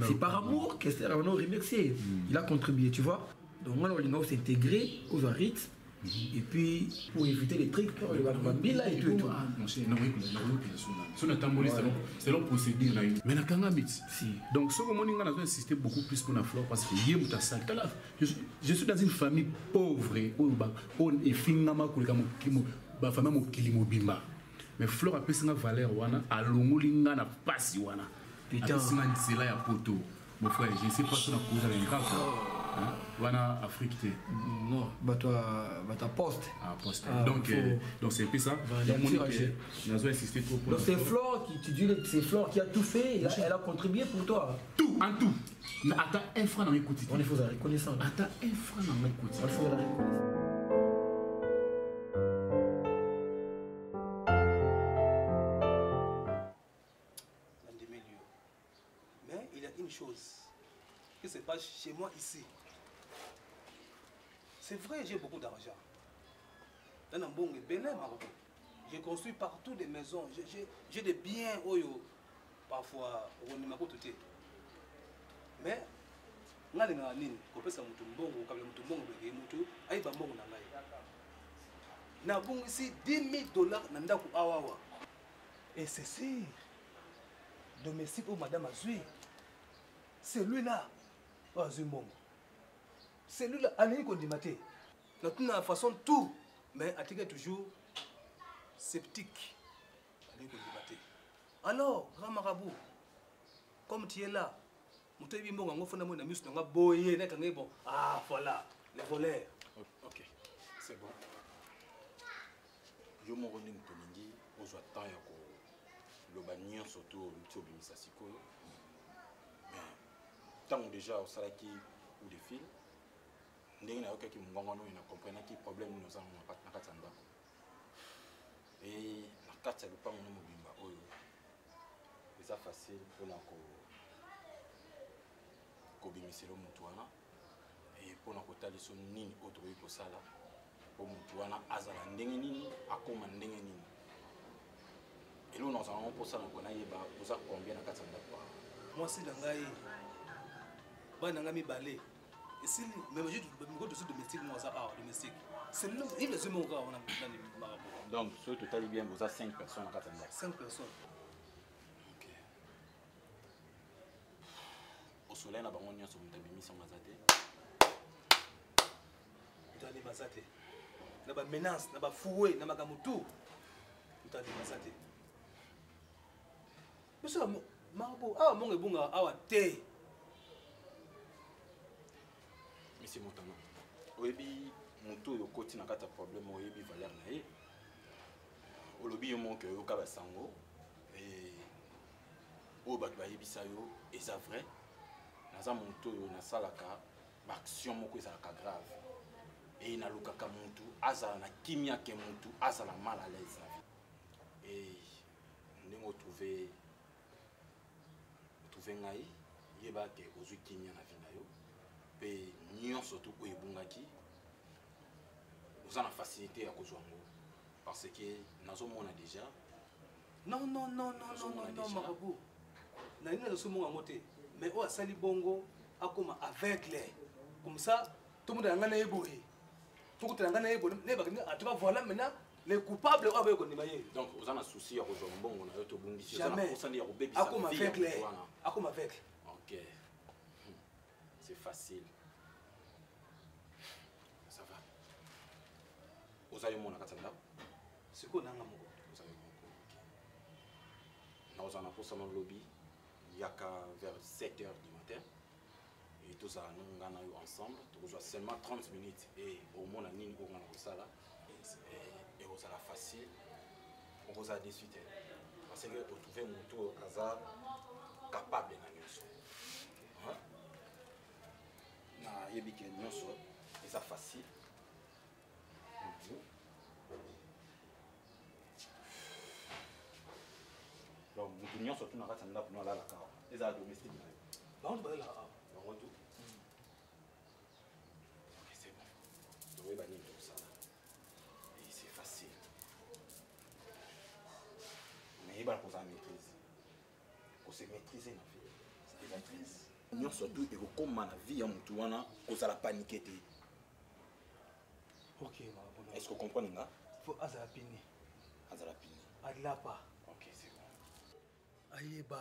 c'est par amour que c'est remercié. Il a contribué, tu vois. Donc on a s'intégrer aux rythmes. Et puis pour éviter les trucs pour le bambila et tout et tout. C'est long procédé là. Mais nakanga miti. Donc ce que mon inga n'a insisté beaucoup plus pour la flore parce que yé muta sal. Je suis dans une famille pauvre on et fingama kulika mo ba famille mo kilimo bimba. Mais flore a pris une valeur wana alongolinga na pasi wana. Putain, c'est une là ya poto. Mon frère, je sais pas si on a causé avec grave. Wana Afrique non bah ta poste poste donc c'est un peu ça donc insisté trop donc c'est Flore qui tu dis c'est Flore qui a tout fait elle a contribué pour toi tout en tout attends un franc dans mes côtés on est faut la reconnaissance attends un franc dans mes côtés il faut la reconnaissance. Mais il y a une chose qui se passe chez moi ici. C'est vrai, j'ai beaucoup d'argent. Dans un bon j'ai construit partout des maisons. J'ai des biens, parfois, on ne m'a pas tout. Mais, ici 10 000 $. Et c'est sûr, domestique où madame a joué. C'est lui-là. C'est lui-là, Anéi Kondimate. Donc, nous avons façon tout, mais Atika toujours sceptique. Anéi Kondimate. Alors, grand marabout, comme tu es là, ah voilà, les voleurs. Ok, c'est bon. Je me rends compte aux attentes le bannier surtout le siko. Mais tant déjà au salaki ou des fils. Ndenge na yoka ki mungongo no ina comprendre ki problème nous avons na katanda et na katsa lupa mo mobimba oyo c'est facile pour na ko bimiselo mutu wana et pour na kotali so nini otoyi ko sala pour mutu wana azala ndenge nini akoma ndenge nini et là nous avons pour ça na kona yeba oza combien na katanda kwa moi c'est ngai bana ngami balé. Et si même je suis domestique, moi ça domestique. C'est le il les humains on a dans les marabouts. Donc sur total bien vous avez 5 personnes à Katanga. 5 personnes. OK. Au soleil na bango nyonso mutabimi sans mazate. Mutali mazate. Na ba menace, na ba fouet, na magamutu. Mutali mazate. Monsieur marabou, mon ebunga awa te. Monsieur Moutana, oyebi mutu yo koti na kata problème oyebi valeur na ye. Olobi yo monke yo ka basango et o ba ba yebisa yo eza vrai. Naza mutu yo na salaka ba action moko eza ka grave. Et na lukaka mutu azala na kimia ke mutu azala mal à l'aise. Et ndingo trouver ngai yeba ke ozu kimia na vie na yo. Et nous surtout pour Ebungaki, nous avons la facilité à cause parce que nous avons déjà. Non, marabout. Nous avons déjà. Mais on a sali bongo aveugle. Comme ça, tout le monde a gagné éboué. Tout le monde a gagné éboué. Voilà maintenant les coupables avec on est. Donc vous avez un souci à cause de bongo, on a eu bongo. Jamais. Aveugle. Ok. C'est facile. Ça va. Vous avez mon akatanda. C'est quoi nanga moko? Vous avez mon. Nous en avons pour le lobby. Il y a vers 7h du matin. Et tout ça, nous avons ensemble. Nous avons seulement 30 minutes. Et au moins, nous avons ça là. Et vous avez facile. On vous a discuté. Parce que vous trouvez mon tour hasard capable de nous. Na yebike nyonso eza facile. Donc mutu nyonso tuna kati ndako na la ka. Eza domestique na yo. Ba on ba la. Ba on tout. OK, c'est bon. Donc on va ni tout ça. Et c'est facile. Mais sécuriser na vie. C'est la crise. Nous surtout et comme na vie ya mutu wana ko ça la paniquer té. OK, est-ce que vous comprenez là? Faut azalapini. Azalapini. Adlapa. OK, c'est bon. Ayeba.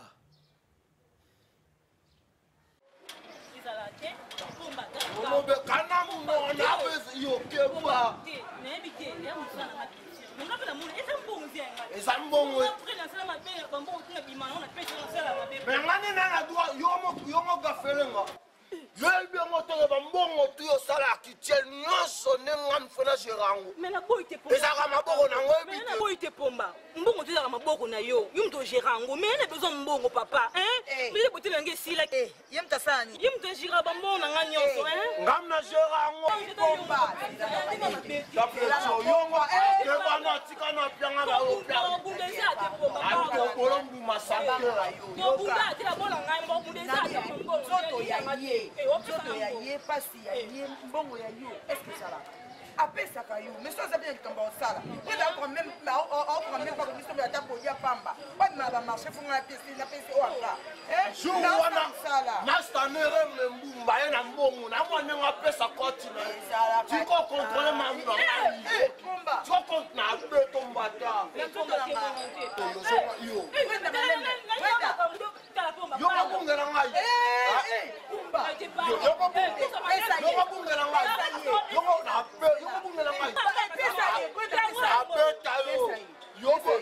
Yelbi moto ba mbongo tu yo sala kitiel nyonso nenga mfona gerango. Mais na boy te pomba. Ezaka maboko na ngobi. Mais na boy te pomba. Mbongo tu ezaka maboko na yo. Yo mto gerango. Mais na besoin mbongo papa, hein? Mais bote lange sila. Yem tasani. Yem to gira ba mbongo na nga nyonso, hein? Ngam na gerango pomba. Tapeso yongo ke bana tika na pianga ba o pianga. Bundeza te pomba. Ando kolombu masanga yo. Yo bunda te la bola ngai mbo bundeza te pomba. Zoto ya ye. Zoto ya ye pasi ya ye mbongo ya yo. Est-ce que ça là? Apesaka yo. Mais ça bien comme ça là. Et là quand même pas comme ça ta ko ya pamba. Pas de ma marché faut la pièce o anga. Jour wana master nere mbumba ye na mbongo na mwana nga pesa koti na. Tu ko contrôler ma mbongo. Pomba. Tu ko compte na beto mbata. Yo. Yo ba bungela ngai. Pomba. Yo ba bungela ngai. Yo na yo bungela ngai. Apeta yo. Yo ba.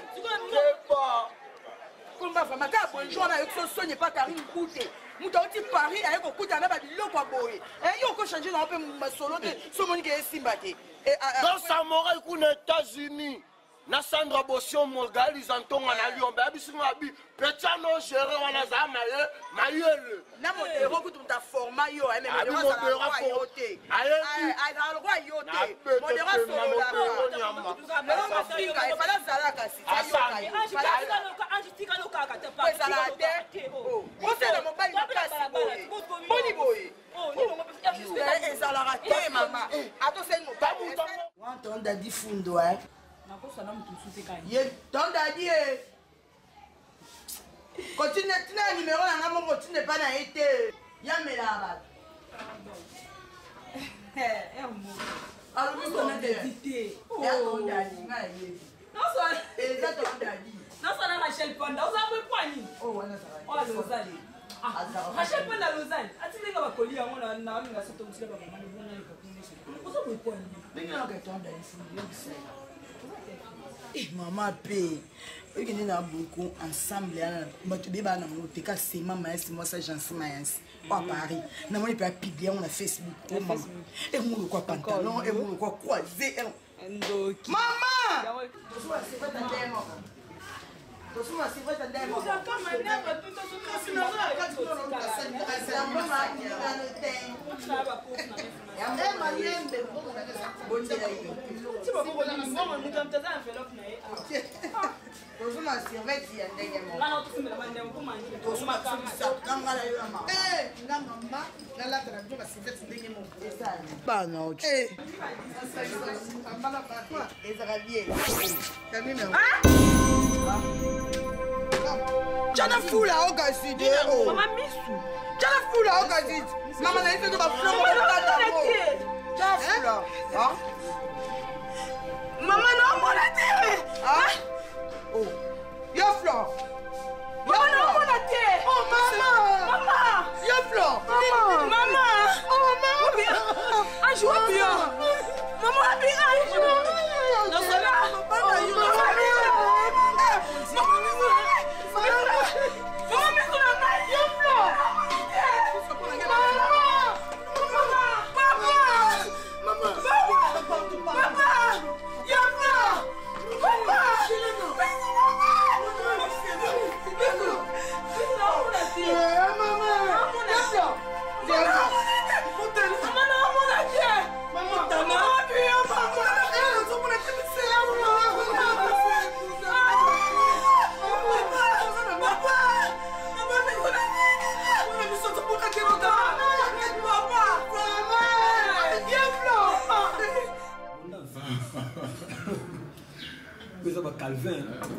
Kumba fa maka bonjour na yo sonye pas Karim Koute. Muta oti Paris ayeko kuta na ba biloko boye. Yo ko changer na pe masolo te so moni ke simba te. Dans Samouraï kuna États-Unis. Na Sandra Bosion Mogali Zantonga na Lyon ba bisinga bi Petano géré wana za mayele na modero kutu ta format yo mais modero za yote ay na roi yote modero solo la na Afrika e fala zalaka si anjitika lokaka te pa zala te o c'est le mobile makasi boni boy ezala raté mama ato c'est mo pas mon temps dadi fundo hein. Ton daddy continue tina numéro na nga moko tu n'es pas na été ya mela alors nous on a des idées ya ton daddy nga yé non ça eza ton daddy non ça na Rachel Panda oza pe kwani oh wana ça oh Lausanne Rachel Panda Lausanne atinga bakoli yango na nga soto mutila ba mama bona ka kunisa oza pe kwani benga ka ton daddy fundi yo bisela. Maman paye. Et que nous avons beaucoup ensemble. Mais tu bébé na mon teka c'est maman c'est moi ça j'en sais maïs. À Paris. Na moi il peut publier on a Facebook. Et moi quoi pantalon et moi quoi croisé. Maman. C'est pas ta démo. Tosuma c'est pas ta démo. Vous êtes comme un nègre tout ça tout Tosuma servette ya ndenge mo. Ana tusimela mandemo kumanje. Tosuma kabisa kangala yo mama. Na mama na la tra ndio servette ndenge mo. Esana. Bana ochi. Ambala ba. Ezravier. Kamina. Jana fula okazide o. Mama misu. Jana fula okazide. Mama na ito ba flomo tata mo. Jana fula. Ah? Mama no mona te. Ah? Oh. Yo Flo. Mama no mona te. Oh mama. Mama. Yo Flo. Mama. Mama. Oh mama. Anjo bien. Mama bien anjo. No sala. Mama yo.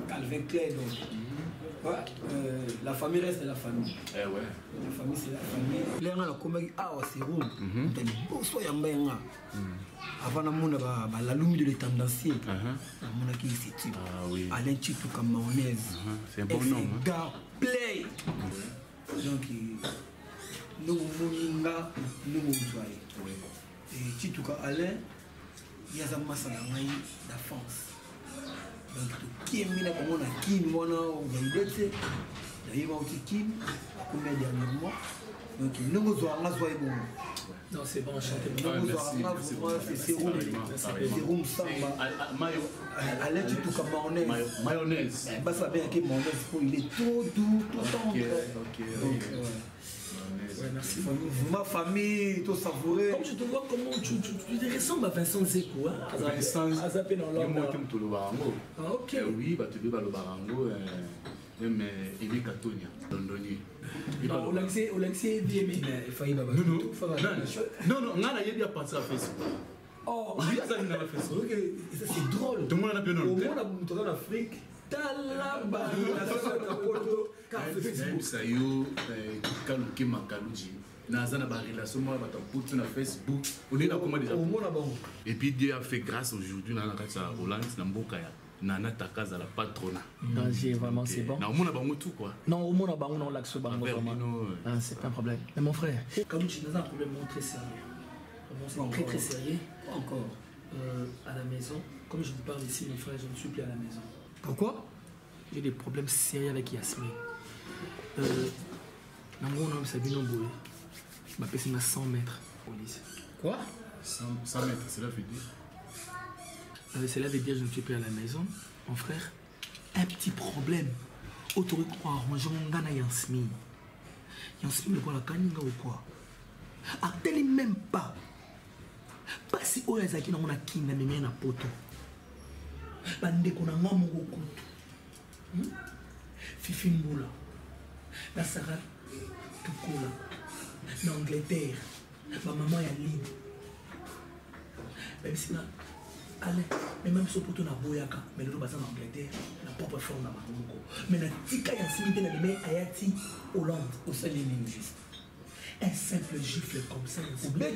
Calvin Claire donc La famille reste la famille. Eh ouais. La famille c'est la famille. Les gens ont comme c'est rond. T'as dit bonsoir yamba. Avant la lumi de l'étendancier. Mon qui se situe. Ah oui. Alain Chitou comme mayonnaise. C'est un bon nom. Gars play. Donc nous moninga nous joyeux. Et Chitou Alain il y a un massage d'enfance. Donc, qui est mis là pour moi, qui est moi là, on va y être. D'ailleurs, on Kim, combien dernièrement. Donc, nous nous avons un bon. Non, c'est bon, enchanté. Nous nous avons un c'est sérum samba. Allez, tu tout comme mayonnaise. Bah, ça vient que mayonnaise, il est trop doux, trop tendre. Ok. Ouais, merci. Ma famille, tout savouré. Comme je te vois, comment tu te ressembles à Vincent Zeko. Vincent Zeko. Ok. Oui, tu veux le barango. Même Ebi Katonia, londonien. Non, on l'a accès bien, mais il fallait pas. Non, on a bien parti à Facebook. Oh, oui, ça vient à Facebook. C'est drôle. Tout le monde a bien au monde a montré en Afrique. Talaba, même ça yo kaluki makaluji naza na ba relation moi ba taputu na Facebook on est là comment déjà et puis Dieu a fait grâce aujourd'hui na kata Hollande na mboka ya Nana Takaza la patrona. Vraiment c'est bon. Non, on a bango tout quoi. Non, au monde a bango non l'axe bango vraiment. C'est pas un problème. Mais mon frère, comme tu as un problème très sérieux. Vraiment c'est très sérieux. Encore à la maison, comme je vous parle ici mon frère, je ne suis plus à la maison. Pourquoi? J'ai des problèmes sérieux avec Yasmine. Dans mon nom, c'est bien embrouillé. Je m'appelle 100 mètres police. Quoi? 100 mètres, cela veut dire? Cela veut dire que je ne suis plus à la maison. Mon frère, un petit problème. Autour de quoi arranger mon gars Yasmine. Yasmine, le quoi la kaninga ou quoi? Attendez même pas. Pas si on est à qui on a qui n'a même un poto. Bande qu'on a un mot Fifi Mboula, la Sarah Tukola, l'Angleterre, ma maman est libre. Même si allez, mais même si on a Boyaka, mais le bassin en Angleterre, la propre forme dans Matomoko. Mais la tika Yasmine de la même Ayati Hollande, au sein des juste. Un simple gifle comme ça, un simple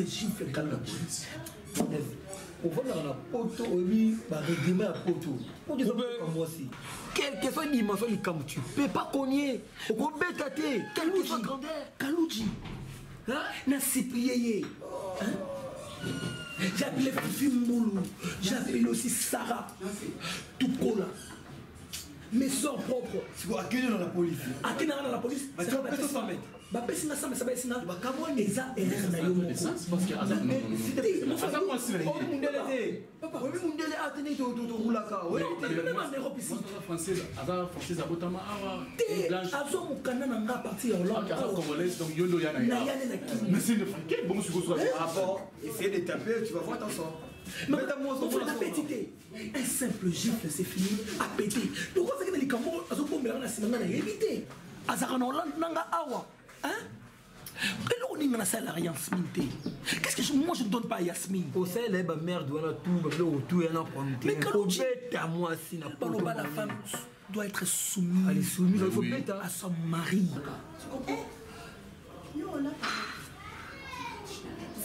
gifle comme la police. On va dans la poto, on va rédimer la poto. On dit comme moi aussi. Quelle que soit la dimension du camp, tu ne peux pas cogner. On va bêtater. Quelle que soit la grandeur. Kalouji. N'a siplié. J'ai appelé Fifi Mboulou. J'ai appelé aussi Sarah. Tukola. Mes soeurs propres. Si vous accueillez dans la police. Accueillez dans la police. C'est un peu de 100 mètres. Bah, ça mais ça va être ça. Bah, comment on est ça? Et là, on a eu c'est parce que Azam, non. Azam, moi, c'est oh, mon délai. Papa, oui, mon délai a tenu de roulaka. Oui, même en Europe ici. Française, Azam, française, Abotama, Awa. Azam, mon canal n'a pas parti en Hollande. Azam, congolaise, donc Yolo Yana. Mais c'est une friquette, bon, je vous rapport. Essaye de taper, tu vas voir ton sort. Mais on fait la petite. Un simple gifle, c'est fini, à péter. Pourquoi c'est que les Camerounais, ils ont pas mis la cinéma, ils ont évité. Azam en Hollande, n'a Awa. Hein? Qu'est-ce que moi je ne donne pas à Yasmine? Au sein de la merde, on a tout, et on a mais quand à moi, si la femme doit être soumise. Elle est soumise, il faut mettre à son mari. Tu comprends?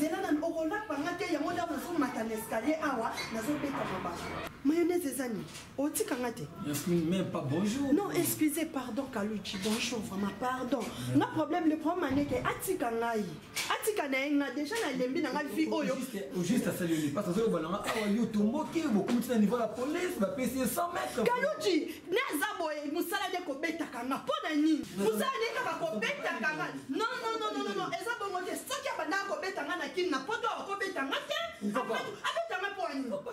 zelana okolapanga te yango nda nazomata na escalier awa nazobeta mabaka mayonnaise ezani otikanga te même pas bonjour. Non, excusez, pardon Kaluchi, bonjour, vraiment, pardon. No problème, le problème est que atika ngai atika na déjà na lembi na ngai fi oyo juste à saluer parce que balanga awa yo tomboki beaucoup de niveau la police va payer 100 mètres. Kaluchi naza boye musala de ko beta kanga pona nini musala de ka ko beta kanga non eza bongo te soki abanda ko beta ngana kin na poto ko beta ngate abeta nga poani e bongo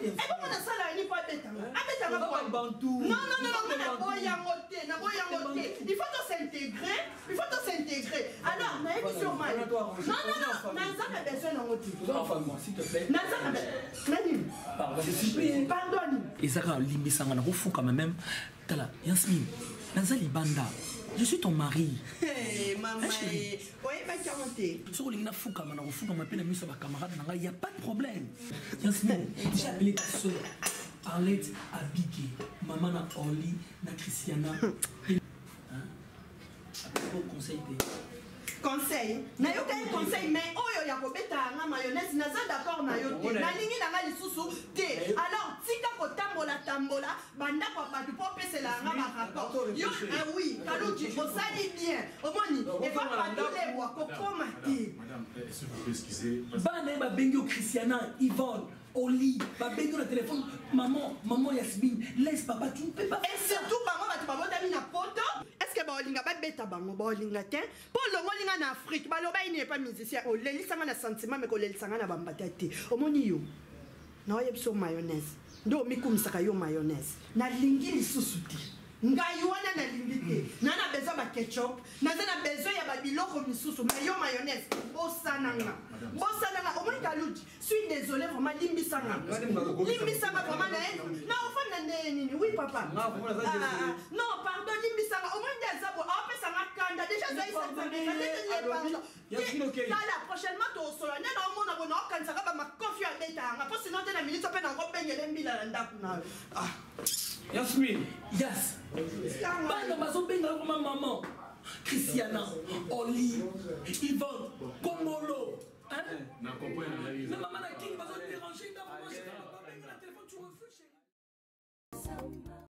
na sala ni pa beta abeta nga poani non boyango te na boyango te il faut s'intégrer alors na yebi sur mal non naza ka besoin na ngoti enfin s'il te plaît naza ka nani pardon ezaka limbisanga na kofuka même tala Yasmine naza libanda. Je suis ton mari. Hey, maman. Oui, bah, tu as monté. Si vous voulez fouka, maintenant, fouka, ma peine, mes camarades, il n'y a pas de problème. Yasmine, j'ai appelé ta soeur. Arlette Abigé, maman na Oli, na Christiana. Conseil conseil na yo kay conseil mais oyo ya kobeta nga mayonnaise naza d'accord na yo te nalingi na nga lisusu te alors tika kotambola banda kwa batu po pesela nga ba rapport yo oui kaluki osali bien omoni et va pas tous wa kokoma te madame est-ce que vous pouvez excuser bana ba bengi Christiana Yvonne Oli ba bengi na téléphone maman Yasmine laisse papa tu ne peux pas et surtout bango batu babotami na poto est-ce que baolinga babeta bango baolinga te po longolinga na Afrique baloba il n'est pas musicien olelisanga na sentiment mais kolelisanga na bambata te omoni yo na oyebso mayonnaise ndo mikumisaka yo mayonnaise nalingi lisusu te ngai wana nalingi te nana besoin ba ketchup naza na besoin ya babiloko misusu mais yo mayonnaise bosananga omoni kaluti suis désolé vraiment limbisanga vraiment na ofana nini oui papa non pardon limbisanga omoni ndezabo apesanga kanda déjà Là, prochainement, tu as solennel dans le monde, on a ma confiance à l'État. Après, sinon, tu as mis ça dans le bain et l'embila. Yasmine, yes. Bana bazo benga comme maman. Christiana, Oli, Yvonne, Kongolo. Hein? Na comprendre la vie. Mais maman na king bazo déranger dans le téléphone, tu refuses chérie.